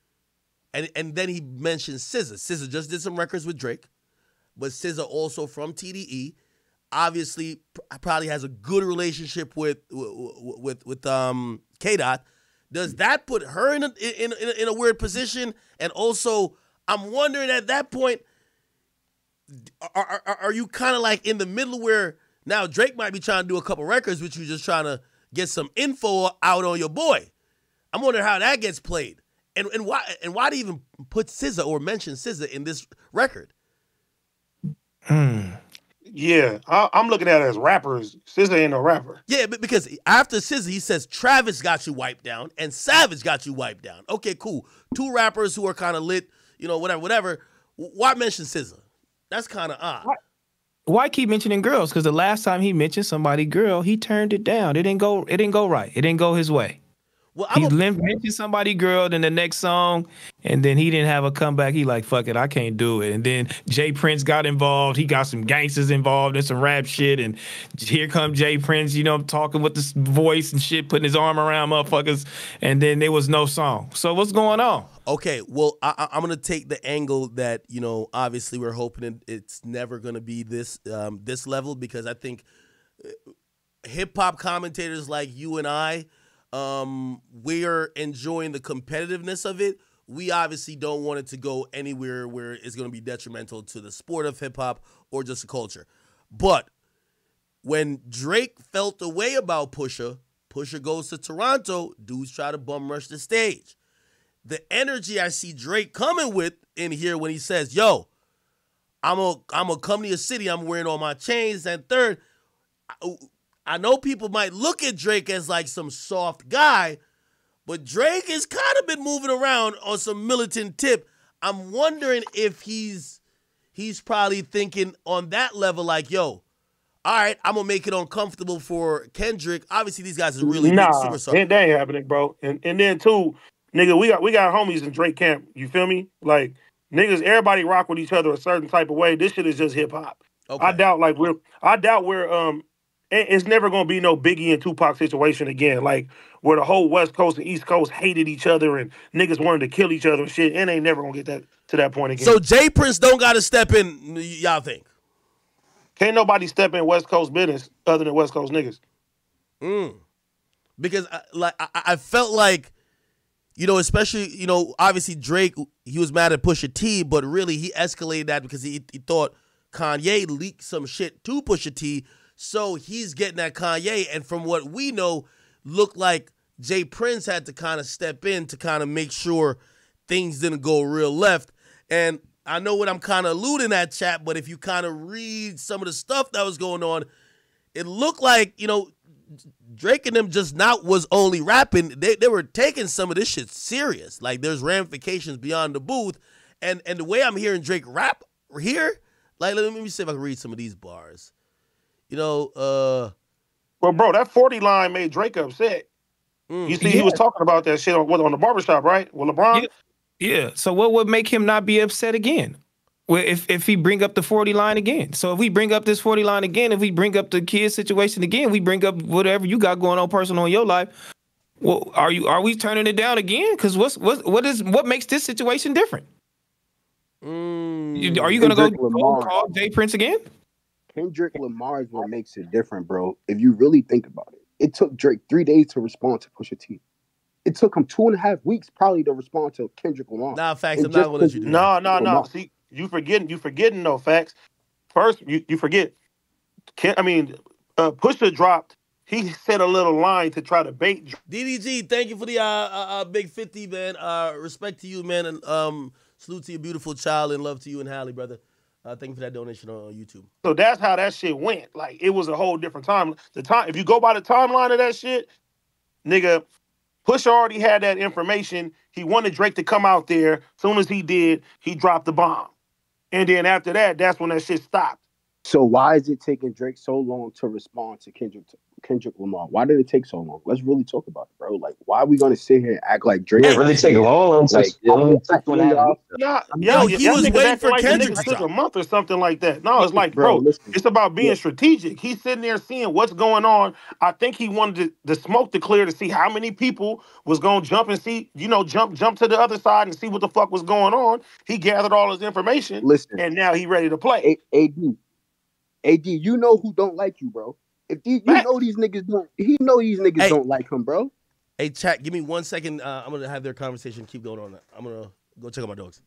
and then he mentions SZA. SZA just did some records with Drake, but SZA also from TDE, obviously probably has a good relationship with K-Dot. Does that put her in a weird position? And also, I'm wondering at that point, are you kind of like in the middle where now Drake might be trying to do a couple records with you, just trying to get some info out on your boy? I'm wondering how that gets played, and why do you even put SZA or mention SZA in this record? Yeah, I'm looking at it as rappers. SZA ain't no rapper. Yeah, but because after SZA, he says Travis got you wiped down and Savage got you wiped down. Okay, cool. 2 rappers who are kind of lit, you know, whatever. Why mention SZA? That's kind of odd. Why keep mentioning girls? Because the last time he mentioned somebody girl, he turned it down. It didn't go right. It didn't go his way. Well, he mentioned somebody girl, then the next song, and then he didn't have a comeback. He like, fuck it, I can't do it. And then Jay Prince got involved. He got some gangsters involved in some rap shit. And here come Jay Prince, you know, talking with this voice and shit, putting his arm around motherfuckers. And then there was no song. So what's going on? Okay, well, I'm going to take the angle that, you know, obviously we're hoping it's never going to be this level, because I think hip-hop commentators like you and I, we're enjoying the competitiveness of it. We obviously don't want it to go anywhere where it's going to be detrimental to the sport of hip-hop or just the culture. But when Drake felt the way about Pusha goes to Toronto, dudes try to bum rush the stage. The energy I see Drake coming with in here when he says, yo, I'm gonna come to your city, I'm wearing all my chains, and third, I know people might look at Drake as like some soft guy, but Drake has kind of been moving around on some militant tip. I'm wondering if he's probably thinking on that level like, yo, all right, I'm going to make it uncomfortable for Kendrick. Obviously, these guys are really big superstars. That ain't happening, bro. And then, too, nigga, we got homies in Drake camp. You feel me? Like, niggas, everybody rock with each other a certain type of way. This shit is just hip-hop. Okay. I doubt we're it's never gonna be no Biggie and Tupac situation again. Like where the whole West Coast and East Coast hated each other and niggas wanted to kill each other and shit. And ain't never gonna get to that point again. So Jay Prince don't gotta step in, y'all think? Can't nobody step in West Coast business other than West Coast niggas. Because I felt like, you know, especially, you know, obviously Drake, he was mad at Pusha T, but really he escalated that because he thought Kanye leaked some shit to Pusha T. So he's getting at Kanye, and from what we know, looked like Jay Prince had to kind of step in to kind of make sure things didn't go real left. And I know what I'm kind of alluding at, chat, but if you kind of read some of the stuff that was going on, it looked like, you know, Drake and them just not was only rapping. They were taking some of this shit serious. Like there's ramifications beyond the booth. And the way I'm hearing Drake rap here, like let me see if I can read some of these bars. You know, well, bro, that 40 line made Drake upset. You see, he was talking about that shit on the barbershop, right? With LeBron? Yeah. So what would make him not be upset again? Well, if he bring up the 40 line again. So if we bring up this 40 line again, if we bring up the kid situation again, we bring up whatever you got going on personal in your life, Well, are we turning it down again? Because what makes this situation different? Are you gonna go Kendrick Lamar. call Jay Prince again? Kendrick Lamar is what makes it different, bro. If you really think about it, it took Drake 3 days to respond to Pusha T. It took him 2.5 weeks probably to respond to Kendrick Lamar. Nah, facts. I'm not gonna let you do that. No. See, you forgetting though, facts. First, you forget. Pusha dropped. He said a little line to try to bait. DDG, thank you for the big 50, man. Respect to you, man, and salute to your beautiful child and love to you and Hallie, brother. Thank you for that donation on YouTube. So that's how that shit went. Like, it was a whole different time. If you go by the timeline of that shit, nigga, Pusha already had that information. He wanted Drake to come out there. As soon as he did, he dropped the bomb. And then after that, that's when that shit stopped. So why is it taking Drake so long to respond to Kendrick Lamar? Why did it take so long? Let's really talk about it, bro. Like, why are we gonna sit here and act like Drake? It really take long. Like, he was waiting for Kendrick to took a month or something like that. No, it's like, bro, it's about being strategic. He's sitting there seeing what's going on. I think he wanted the smoke to clear to see how many people was gonna jump and see, jump to the other side and see what the fuck was going on. He gathered all his information. Listen, and now he ready to play. AD, you know who don't like you, bro. If you know these niggas don't like him, bro. Hey, chat, give me 1 second. I'm gonna have their conversation. Keep going on that. I'm gonna go check out my dogs.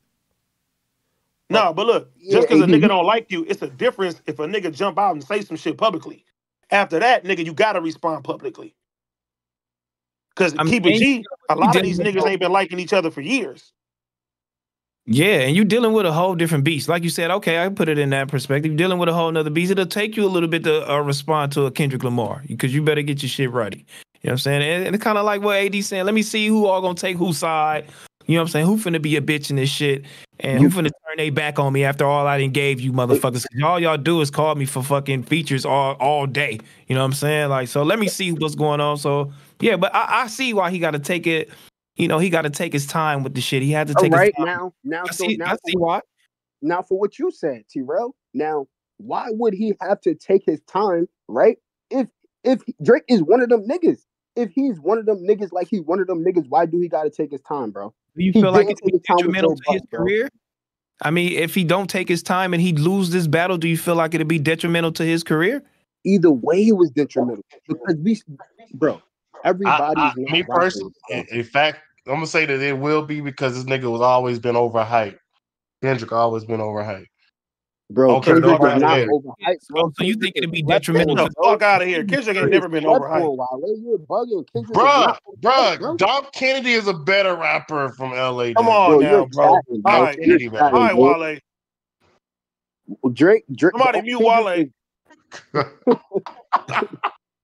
No, but look, just because a nigga don't like you, it's a difference if a nigga jump out and say some shit publicly. After that, nigga, you gotta respond publicly. Because keep it G, a lot of these niggas ain't been liking each other for years. Yeah, and you're dealing with a whole different beast. Like you said, okay, I can put it in that perspective. You're dealing with a whole nother beast. It'll take you a little bit to respond to a Kendrick Lamar because you better get your shit ready. You know what I'm saying? And it's kind of like what AD's saying. Let me see who all gonna take whose side. You know what I'm saying? Who finna be a bitch in this shit? And who finna turn their back on me after all I done gave you motherfuckers? All y'all do is call me for fucking features all day. You know what I'm saying? Like, so let me see what's going on. So, yeah, but I see why he got to take it. You know, he got to take his time with the shit. He had to take his time. I see why. Now, for what you said, T-Rell, now, why would he have to take his time, right? If Drake is one of them niggas, if he's one of them niggas, like he's one of them niggas, why do he got to take his time, bro? Do you feel like it's detrimental to his career? I mean, if he don't take his time and he lose this battle, do you feel like it'd be detrimental to his career? Either way, it was detrimental because everybody's me personally. In fact, I'm gonna say that it will be because this nigga was always been overhyped. Kendrick always been overhyped. Bro, okay, Kendrick is not overhyped. Bro, so you think it'd be detrimental? Get the fuck out of here. Kendrick ain't never been overhyped. You're bugging. Bro, Dom Kennedy is a better rapper from LA. Come on now, bro. All right, Wale. Drake. Somebody mute Wale.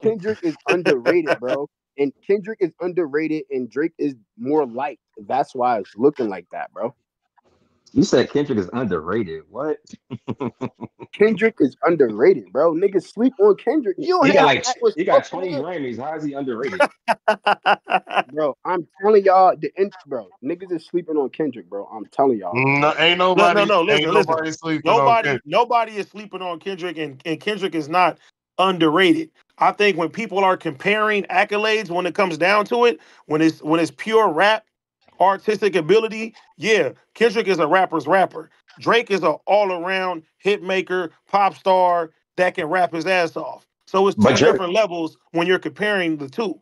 Kendrick is underrated, bro. And Kendrick is underrated, and Drake is more liked. That's why it's looking like that, bro. You said Kendrick is underrated. What? Kendrick is underrated, bro. Niggas sleep on Kendrick. He got 20 Grammys. How is he underrated? Bro, I'm telling y'all, niggas is sleeping on Kendrick, bro. I'm telling y'all. No, ain't nobody. Listen. Nobody is sleeping on Kendrick, and Kendrick is not underrated. I think when people are comparing accolades, when it comes down to it, when it's pure rap, artistic ability, yeah, Kendrick is a rapper's rapper. Drake is an all-around hit maker, pop star that can rap his ass off. So it's two different levels when you're comparing the two.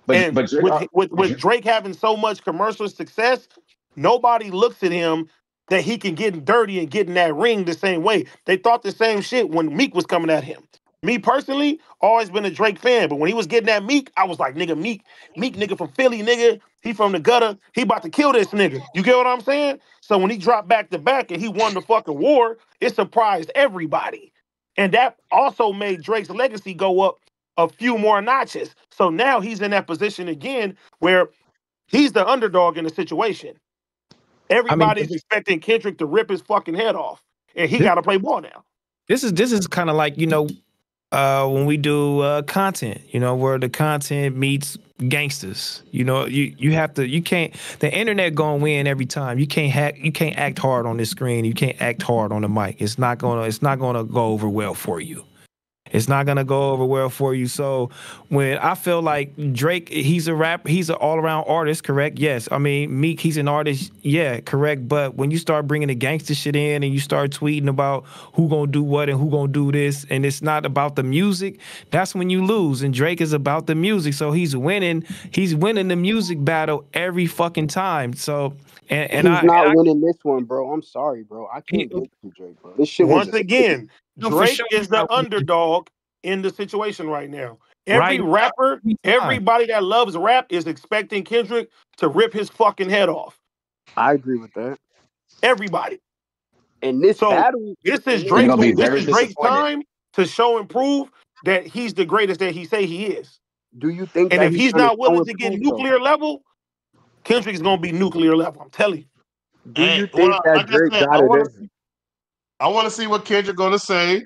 With Drake having so much commercial success, nobody looks at him that he can get dirty and get in that ring the same way. They thought the same shit when Meek was coming at him. Me personally, always been a Drake fan, but when he was getting at Meek, I was like, nigga, Meek nigga from Philly, nigga. He from the gutter. He about to kill this nigga. You get what I'm saying? So when he dropped back to back and he won the fucking war, it surprised everybody. And that also made Drake's legacy go up a few more notches. So now he's in that position again where he's the underdog in the situation. Everybody's expecting Kendrick to rip his fucking head off, and he got to play ball now. This is kind of like, when we do content, where the content meets gangsters. You can't, the internet gonna win every time. You can't act hard on this screen. You can't act hard on the mic. It's not gonna go over well for you. It's not gonna go over well for you. So when I feel like Drake, he's an all-around artist, correct? Yes. I mean, Meek, he's an artist, yeah, correct. But when you start bringing the gangster shit in and you start tweeting about who gonna do what and who gonna do this, and it's not about the music, that's when you lose. And Drake is about the music, so he's winning the music battle every fucking time. So He's not winning this one, bro. I'm sorry, bro. I can't get to Drake, bro. This shit was Once again, No, for Drake sure is he's the not winning. underdog in the situation right now. Right. Every rapper, everybody that loves rap is expecting Kendrick to rip his fucking head off. I agree with that. Everybody. And this battle, this is You're gonna be very Drake's disappointed. time to show and prove that he's the greatest that he say he is. do you think And that if he's gonna not willing to show get and prove, nuclear level, Kendrick's gonna be nuclear level. I'm telling you. though? Do you think that like Drake I said, got it? I want to see what Kendrick gonna say.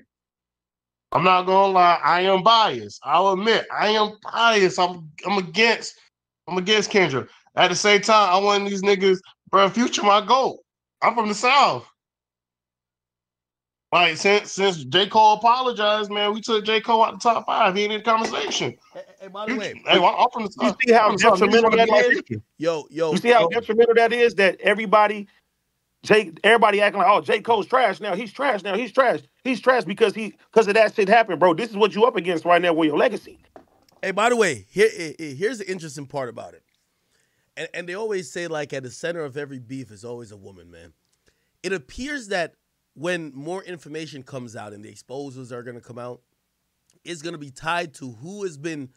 I'm not gonna lie, I am biased. I'll admit, I am biased. I'm against Kendrick. At the same time, I want these niggas, bro. Future my goal. I'm from the South. Like since J. Cole apologized, man, we took J. Cole out the top 5. He ain't in the conversation. Hey, by the way, Hey, I'm from the You South. see how I'm from the South. Niggas detrimental wanna that be like is? Future. yo, You see how detrimental that is that everybody acting like, oh, J. Cole's trash now. He's trash now. He's trash. He's trash because of that shit happened, bro. This is what you up against right now with your legacy. Hey, by the way, here's the interesting part about it. And they always say, like, at the center of every beef is always a woman, man. It appears that when more information comes out and the exposures are going to come out, it's going to be tied to who has been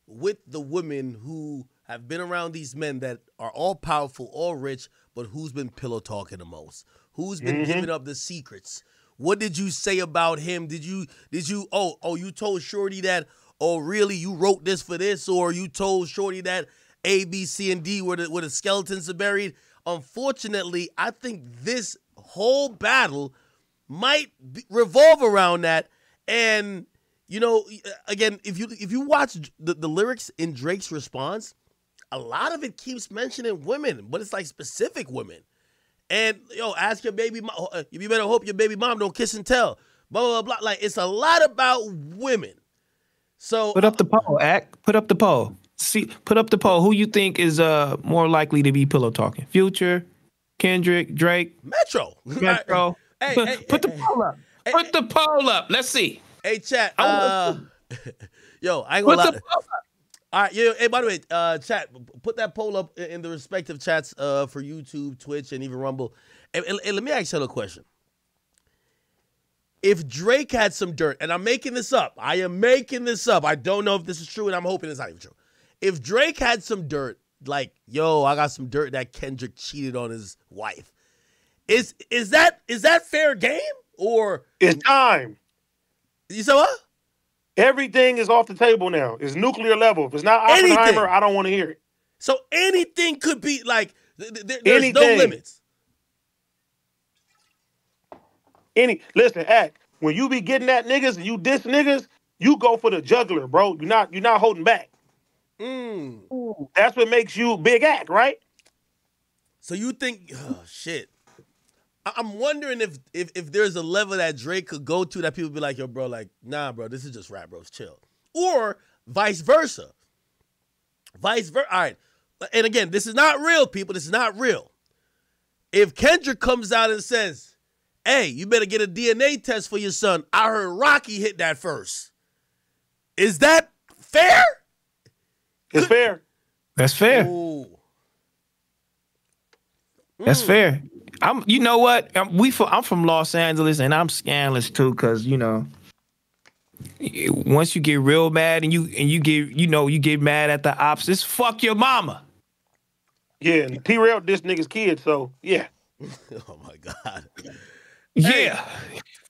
with the women who have been around these men that are all powerful, all rich, but who's been pillow talking the most? Who's been giving up the secrets? What did you say about him? Did you you told Shorty that, oh, really, you wrote this for this? Or you told Shorty that A, B, C, and D where the skeletons are buried? Unfortunately, I think this whole battle might revolve around that. And, you know, again, if you watch the lyrics in Drake's response, a lot of it keeps mentioning women, but it's like specific women. And, ask your baby mom, you better hope your baby mom don't kiss and tell, blah, blah, blah. Like, it's a lot about women. So Put up the poll, Put up the poll. Put up the poll. Who you think is more likely to be pillow talking? Future, Kendrick, Drake, Metro. Hey, put the poll up. Put the poll up. Let's see. Hey, chat. I ain't gonna lie. The poll up. All right, hey, by the way, chat, put that poll up in the respective chats for YouTube, Twitch, and even Rumble. And let me ask you a question. If Drake had some dirt, and I'm making this up, I don't know if this is true, and I'm hoping it's not even true. If Drake had some dirt, like, I got some dirt that Kendrick cheated on his wife, is that fair game? Or it's time. You said what? Everything is off the table now. It's nuclear level. If it's not Oppenheimer, I don't want to hear it. So anything could be like, there's no limits. Listen, when you be getting at niggas and you diss niggas, you go for the juggler, bro. You're not holding back. That's what makes you big act, right? So you think, oh shit. I'm wondering if there's a level that Drake could go to that people be like, yo, bro, like, nah, bro, this is just rap, bros, chill. Or vice versa. All right. And again, this is not real, people. This is not real. If Kendrick comes out and says, hey, you better get a DNA test for your son. I heard Rocky hit that first. Is that fair? It's fair. That's fair. Ooh. That's fair. You know what? I'm from Los Angeles and I'm scandalous too, because once you get real mad and you get mad at the ops, it's fuck your mama. Yeah, and T-Rail this nigga's kid, so yeah. Oh my God. Yeah.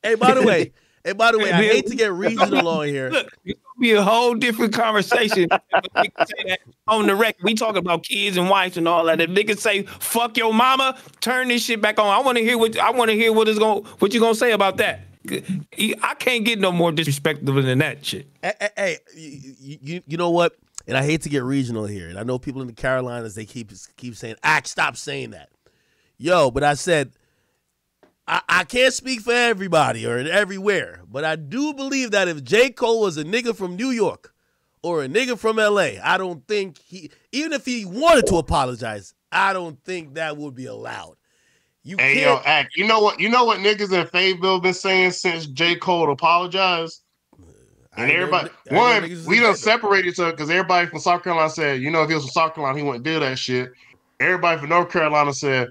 Hey, by the way, I hate to get regional on here. Look, it's gonna be a whole different conversation. On the record, we talking about kids and wives and all that. If niggas say "fuck your mama," turn this shit back on. I want to hear what you gonna say about that. I can't get no more disrespectful than that shit. Hey, you know what? And I hate to get regional here, and I know people in the Carolinas, they keep saying, stop saying that. Yo, but I said, I I can't speak for everybody or everywhere, but I do believe that if J. Cole was a nigga from New York or a nigga from LA, I don't think even if he wanted to apologize, I don't think that would be allowed. Hey, yo, Act. You know what niggas in Fayetteville been saying since J. Cole apologized? And everybody, we done separated because everybody from South Carolina said, if he was from South Carolina, he wouldn't do that shit. Everybody from North Carolina said,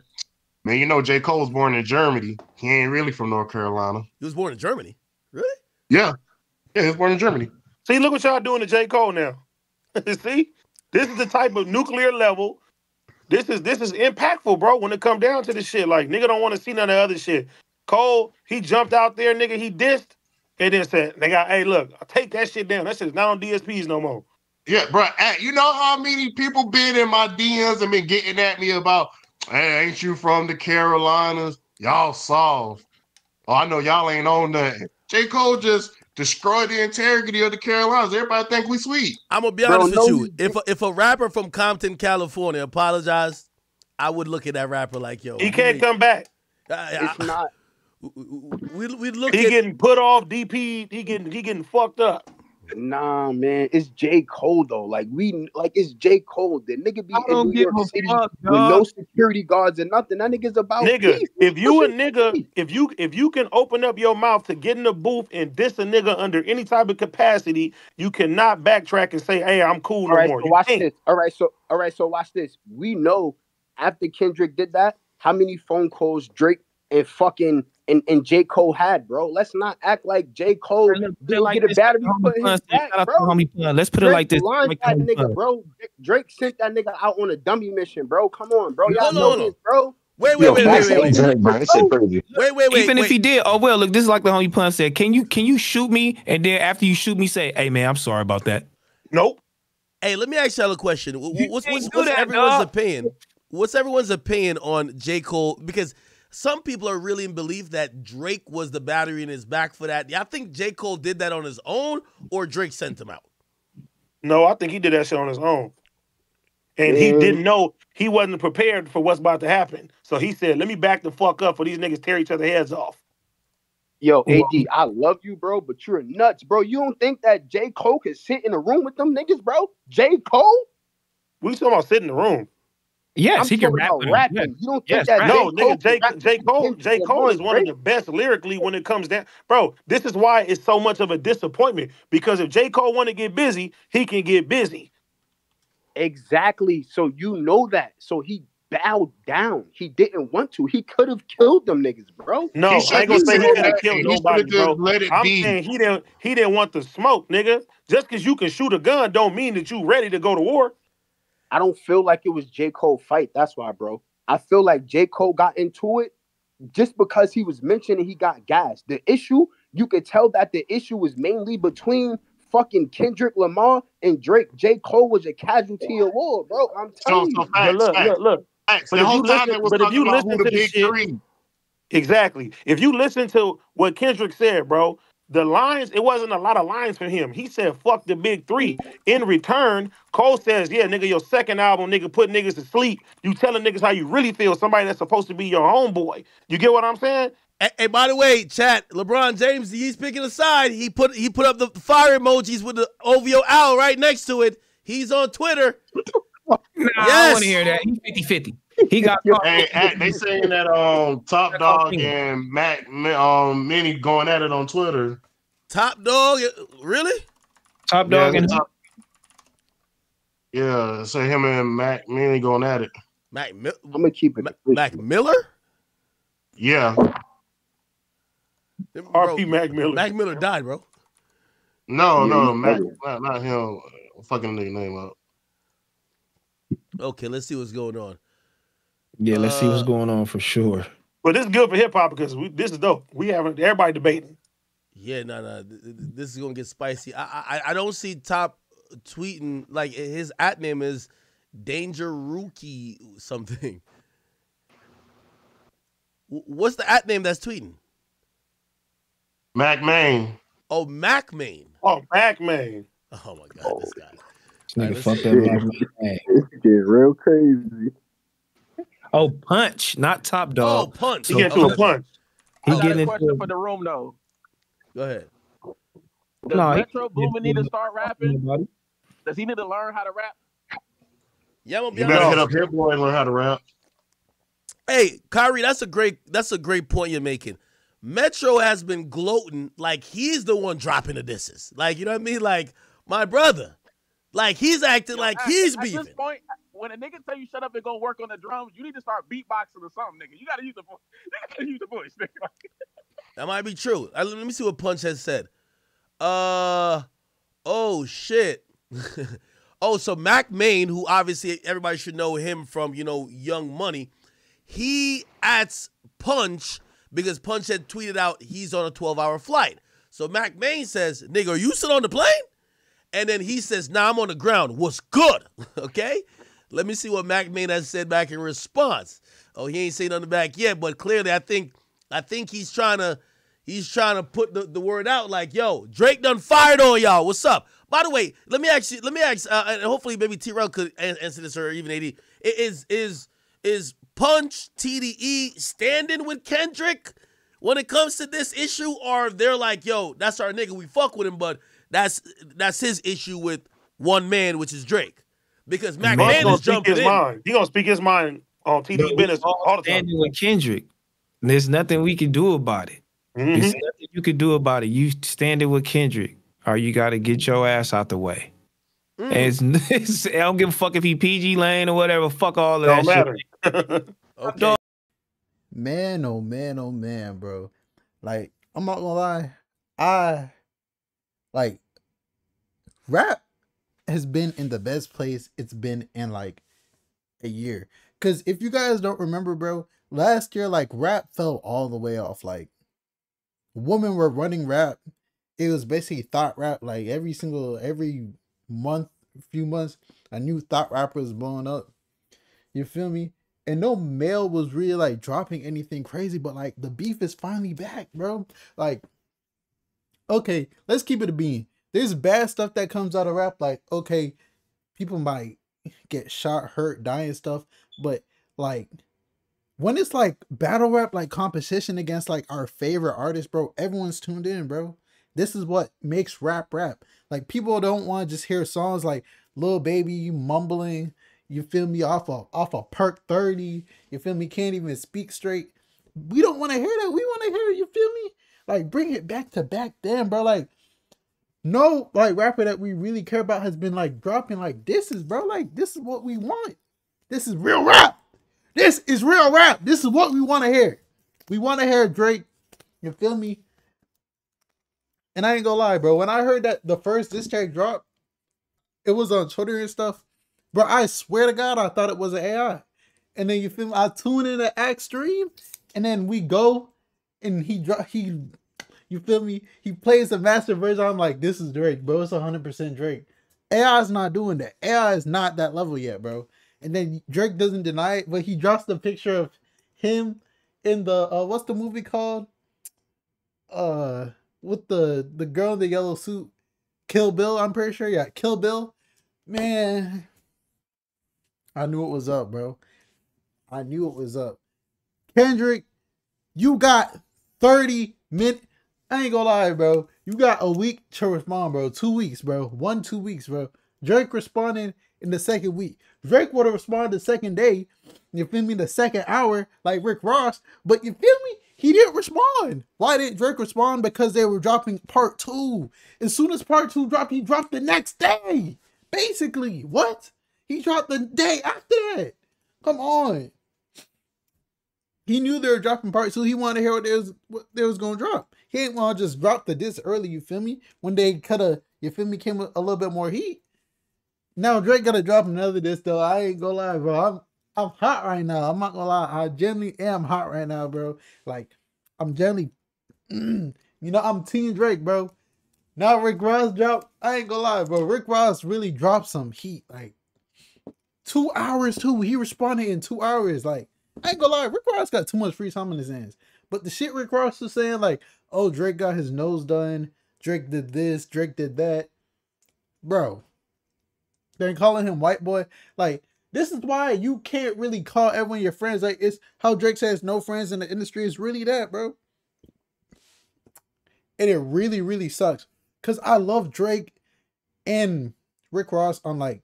man, J. Cole was born in Germany. He ain't really from North Carolina. He was born in Germany? Really? Yeah. Yeah, he was born in Germany. See, look what y'all doing to J. Cole now. See? This is the type of nuclear level. This is impactful, bro, when it come down to this shit. Like, nigga don't want to see none of the other shit. Cole, he jumped out there, nigga, he dissed, and then said, nigga, hey, look, I'll take that shit down. That shit's not on DSPs no more. Yeah, bro, you know how many people been in my DMs and been getting at me about, hey, ain't you from the Carolinas? Y'all soft. Oh, I know y'all ain't on nothing. J. Cole just destroyed the integrity of the Carolinas. Everybody think we sweet. I'm gonna be honest with you. If a rapper from Compton, California apologized, I would look at that rapper like, yo, he can't come back. It's not. We look he getting put off DP. He getting fucked up. Nah, man, it's J. Cole though. It's J. Cole. The nigga be in New York City with no security guards and nothing. That nigga's about nigga. peace. If you a nigga, if you can open up your mouth to get in the booth and diss a nigga under any type of capacity, you cannot backtrack and say, "Hey, I'm cool no more." So watch this. All right, so watch this. We know after Kendrick did that, how many phone calls Drake and fucking and J. Cole had, bro. Let's not act like J. Cole didn't get a battery put in his back, bro. Let's put it like this. That nigga, bro. Drake sent that nigga out on a dummy mission, bro. Come on, bro. Y'all know this, bro. Wait. Even if he did, oh well, look, this is like the homie Pun said. Can you shoot me? And then after you shoot me, say, hey man, I'm sorry about that. Nope. Hey, let me ask y'all a question. What's everyone's opinion? What's everyone's opinion on J. Cole? Because some people are really in belief that Drake was the battery in his back for that. Y'all think J. Cole did that on his own or Drake sent him out? No, I think he did that shit on his own. And he didn't know, he wasn't prepared for what's about to happen. So he said, let me back the fuck up for these niggas tear each other's heads off. Yo, AD, I love you, bro, but you're nuts, bro. You don't think that J. Cole could sit in a room with them niggas, bro? J. Cole? We talking about sit in the room. Yes, he can rap. Yeah. You don't think that no, nigga, J. Cole is one of the best lyrically when it comes down. Bro, this is why it's so much of a disappointment. Because if J. Cole want to get busy, he can get busy. Exactly. So you know that. So he bowed down. He didn't want to. He could have killed them niggas, bro. No, I ain't gonna say he could have killed nobody, bro. I'm saying he didn't want the smoke, nigga. Just because you can shoot a gun don't mean that you ready to go to war. I don't feel like it was J. Cole fight. That's why, bro. I feel like J. Cole got into it just because he was mentioned and he got gassed. The issue, you could tell that the issue was mainly between fucking Kendrick Lamar and Drake. J. Cole was a casualty of war, bro. I'm telling you. Look. But if you listen to the shit, exactly. If you listen to what Kendrick said, bro, the lines, it wasn't a lot of lines for him. He said, fuck the big three. In return, Cole says, yeah, nigga, your second album, nigga, put niggas to sleep. You telling niggas how you really feel, somebody that's supposed to be your homeboy. You get what I'm saying? Hey, by the way, chat, LeBron James, he's picking a side. He put up the fire emojis with the OVO owl right next to it. He's on Twitter. Nah, yes. I want to hear that. He's 50-50. He got they saying that Top Dog and Mac Minnie going at it on Twitter. Top Dog, really? Top Dog and yeah, say him and Mac Minnie going at it. I'm gonna keep it. Mac Miller? Yeah. RP Mac Miller. Mac Miller died, bro. No, Mac, not him. Fucking nigga name up. Okay, let's see what's going on. Yeah, let's see what's going on for sure. But this is good for hip hop because this is dope. We haven't everybody debating. Yeah, no. This is gonna get spicy. I don't see Top tweeting like his at name is Danger Rookie something. What's the at name that's tweeting? Mac Main. Oh, Mac Main. Oh, Mac Main. Oh my God, this guy. Nigga fucked up Mac Main. It's getting real crazy. Oh, Punch, not Top Dog. Oh, Punch. He get to a punch. He I got getting a into question for the room though. Go ahead. Does No, Metro Boomin need to start rapping? Does he need to learn how to rap? Yeah, I'm gonna be You better hit honest. up Hit Boy and learn how to rap. Hey, Kyrie, that's a great point you're making. Metro has been gloating like he's the one dropping the disses. Like, you know what I mean? Like, my brother. Like, he's acting like he's beefing. At this point, when a nigga tell you shut up and go work on the drums, you need to start beatboxing or something, nigga. You gotta use the voice. You gotta use the voice, nigga. That might be true. Let me see what Punch has said. Oh, shit. Oh, so Mac Main, who obviously everybody should know him from, Young Money, he adds Punch because Punch had tweeted out he's on a 12-hour flight. So Mac Main says, nigga, are you still on the plane? And then he says, nah, I'm on the ground. What's good? Okay? Let me see what Mac Main has said back in response. Oh, he ain't saying nothing back yet, but clearly I think he's trying to put the word out like, yo, Drake done fired on y'all. What's up? By the way, let me ask, and hopefully maybe T-Rail could answer this or even AD. Is Punch, TDE standing with Kendrick when it comes to this issue, or they're like, yo, that's our nigga, we fuck with him, but that's his issue with one man, which is Drake, because Mac Man is jumping in. He gonna speak his mind on TD Business all the time. Standing with Kendrick, there's nothing we can do about it. There's nothing you can do about it. You standing with Kendrick, or you got to get your ass out the way. And I don't give a fuck if he PG Lane or whatever. Fuck all of that shit. Okay. Man, oh man, oh man, bro. Like, I'm not gonna lie. Rap has been in the best place it's been in like a year. Cause if you guys don't remember, bro, last year, like, rap fell all the way off. Like, women were running rap. It was basically thought rap. Like, every month, few months, a new thought rapper was blowing up. You feel me? And no male was really like dropping anything crazy, but like the beef is finally back, bro. Like, okay, let's keep it a bean. There's bad stuff that comes out of rap. Like, okay, people might get shot, hurt, die and stuff, but like when it's like battle rap, like competition against like our favorite artists, bro, everyone's tuned in, bro. This is what makes rap. Like, people don't want to just hear songs like Lil Baby mumbling, you feel me, off of Perk 30, you feel me, can't even speak straight. We don't want to hear that. We want to hear, you feel me? Like, bring it back to back then, bro. Like, no, like, rapper that we really care about has been like dropping like this is, bro. Like, this is what we want. This is real rap. This is real rap. This is what we want to hear. We want to hear Drake, you feel me? And I ain't gonna lie, bro. When I heard that the first diss track dropped, it was on Twitter and stuff. Bro, I swear to God, I thought it was an AI. And then, you feel me? I tune in the Act stream, and then we go, and you feel me? He plays the master version. I'm like, this is Drake, bro. It's 100% Drake. AI is not doing that. AI is not that level yet, bro. And then Drake doesn't deny it, but he drops the picture of him in the what's the movie called? With the girl in the yellow suit, Kill Bill. I'm pretty sure, yeah, Kill Bill. Man, I knew it was up, bro. I knew it was up. Kendrick, you got 30 minutes. I ain't gonna lie, bro. You got a week to respond, bro. 2 weeks, bro. 2 weeks, bro. Drake responded in the second week. Drake would have responded the second day, you feel me, the second hour, like Rick Ross. But you feel me? He didn't respond. Why didn't Drake respond? Because they were dropping part 2. As soon as part 2 dropped, he dropped the next day. Basically, what? He dropped the day after that. Come on. He knew they were dropping part 2. He wanted to hear what they was going to drop. He didn't want to just drop the disc early, you feel me? When they could have, you feel me, came with a little bit more heat. Now Drake got to drop another disc, though. I ain't gonna lie, bro. I'm hot right now. I'm not gonna lie. I genuinely am hot right now, bro. Like, I'm genuinely, I'm Team Drake, bro. Now Rick Ross dropped. I ain't gonna lie, bro. Rick Ross really dropped some heat. Like, 2 hours, too. He responded in 2 hours. Like, I ain't gonna lie. Rick Ross got too much free time in his hands. But the shit Rick Ross was saying, like, oh, Drake got his nose done. Drake did this. Drake did that. Bro. They're calling him white boy. Like, this is why you can't really call everyone your friends. Like, it's how Drake says no friends in the industry is really that, bro. and it really, really sucks. Cause I love Drake and Rick Ross on like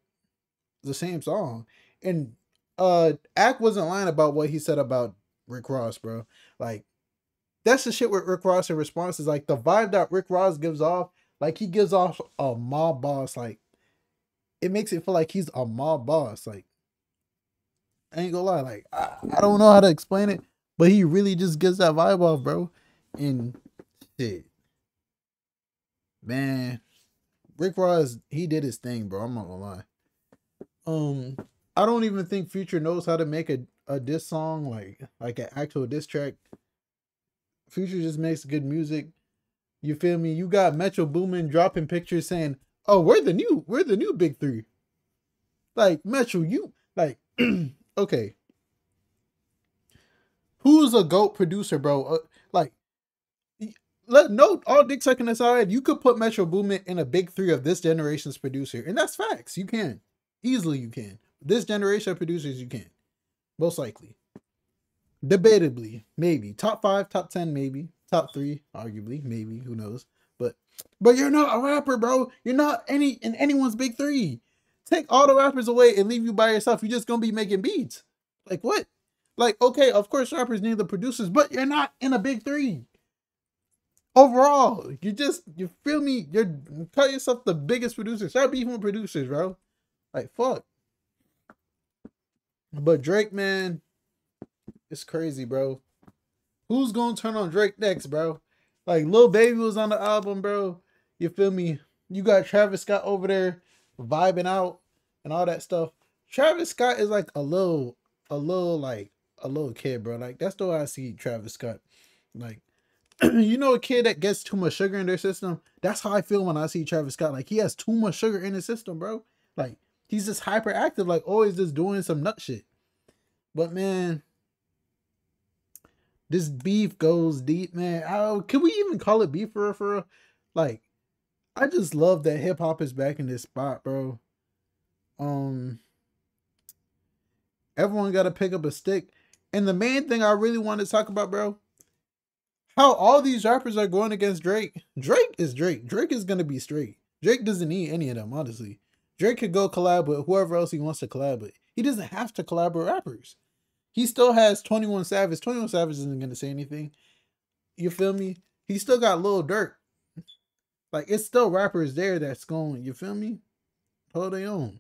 the same song. And Ack wasn't lying about what he said about Rick Ross, bro. Like, that's the shit with Rick Ross in response is like the vibe that Rick Ross gives off, like he gives off a mob boss. Like, it makes it feel like he's a mob boss. Like, I ain't gonna lie, like I don't know how to explain it, but he really just gives that vibe off, bro. And shit. Man, Rick Ross, he did his thing, bro. I'm not gonna lie. I don't even think Future knows how to make a diss song, like an actual diss track. Future just makes good music. You feel me? You got Metro Boomin dropping pictures saying, "Oh, we're the new big three." Like, Metro, you like okay. Who's a GOAT producer, bro? Like, let no all dick sucking aside, you could put Metro Boomin in a big three of this generation's producer, and that's facts. You can easily, you can. This generation of producers, you can most likely, debatably, maybe top 5, top 10, maybe top 3, arguably, maybe who knows. But you're not a rapper, bro. You're not in anyone's big three. Take all the rappers away and leave you by yourself. You're just gonna be making beats. Like what? Like, okay, of course rappers need the producers, but you're not in a big three. Overall, you feel me? You're call yourself the biggest producer. Start beefing with producers, bro. Like, fuck. But Drake, man, it's crazy, bro. Who's gonna turn on Drake next, bro? Like, Lil Baby was on the album, bro. You feel me? You got Travis Scott over there vibing out and all that stuff. Travis Scott is like a little kid, bro. Like, that's the way I see Travis Scott. Like, you know, a kid that gets too much sugar in their system. That's how I feel when I see Travis Scott. Like, he has too much sugar in his system, bro. Like, he's just hyperactive, like always just doing some nut shit. But man, this beef goes deep, man. Can we even call it beef for real? Like, I just love that hip hop is back in this spot, bro. Everyone got to pick up a stick. And the main thing I really want to talk about, bro, how all these rappers are going against Drake. Drake is Drake. Drake is going to be straight. Drake doesn't need any of them, honestly. Drake could go collab with whoever else he wants to collab with. He doesn't have to collab with rappers. He still has 21 Savage. 21 Savage isn't going to say anything. You feel me? He still got Lil Durk. Like, it's still rappers there that's going, you feel me? Hold their own.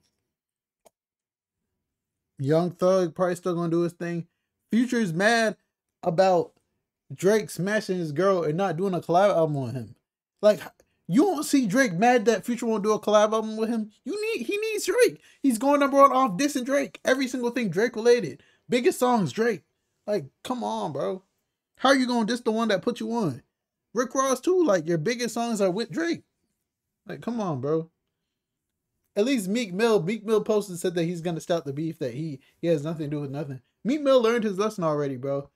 Young Thug probably still going to do his thing. Future's mad about Drake smashing his girl and not doing a collab album on him. Like, you won't see Drake mad that Future won't do a collab album with him. He needs Drake. He's going number one off dissing Drake. Every single thing Drake related. Biggest songs Drake. Like, come on, bro. How are you going to diss the one that put you on? Rick Ross too. Like, your biggest songs are with Drake. Like, come on, bro. At least Meek Mill posted said that he's gonna stop the beef, that he has nothing to do with nothing. Meek Mill learned his lesson already, bro.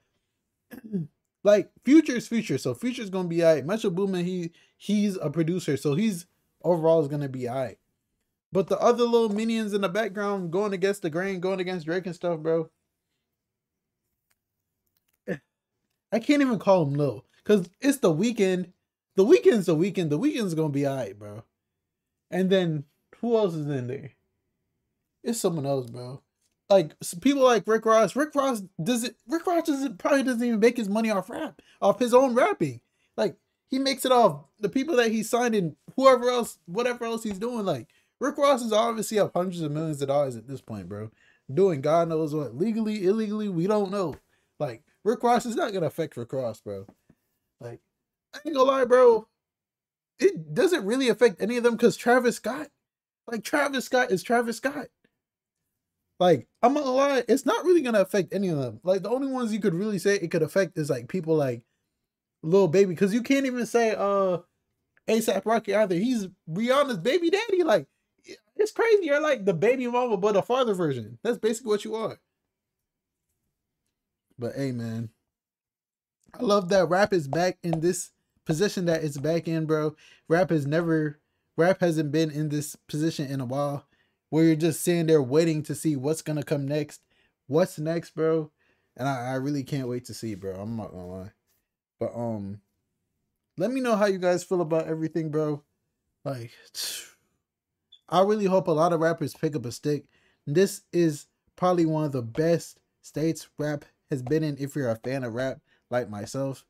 Like, Future's Future, so Future's gonna be alright. Metro Boomin, he's a producer, so he's overall is gonna be alright. But the other little minions in the background going against the grain, going against Drake and stuff, bro. I can't even call him low, cause it's The Weeknd. The Weeknd's The Weeknd. The Weeknd's gonna be alright, bro. And then who else is in there? It's someone else, bro. Like, people like Rick Ross. Rick Ross probably doesn't even make his money off rap, off his own rapping. Like, he makes it off the people that he signed and whoever else, whatever else he's doing. Like, Rick Ross is obviously up hundreds of millions of dollars at this point, bro. Doing God knows what, legally, illegally, we don't know. Like, Rick Ross is not gonna affect Rick Ross, bro. Like, I ain't gonna lie, bro. It doesn't really affect any of them because Travis Scott is Travis Scott. Like, I'm not gonna lie, it's not really gonna affect any of them. Like, the only ones you could really say it could affect is like people like Lil Baby, because you can't even say ASAP Rocky either. He's Rihanna's baby daddy. Like, it's crazy. You're like the baby mama, but a father version. That's basically what you are. But hey, man, I love that rap is back in this position that it's back in, bro. Rap hasn't been in this position in a while, where you're just sitting there waiting to see what's gonna come next. What's next, bro? And I really can't wait to see, bro. I'm not gonna lie. But Let me know how you guys feel about everything, bro. Like, I really hope a lot of rappers pick up a stick. This is probably one of the best states rap has been in. If you're a fan of rap like myself,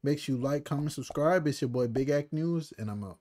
make sure you like, comment, subscribe. It's your boy Big Act News, and I'm out.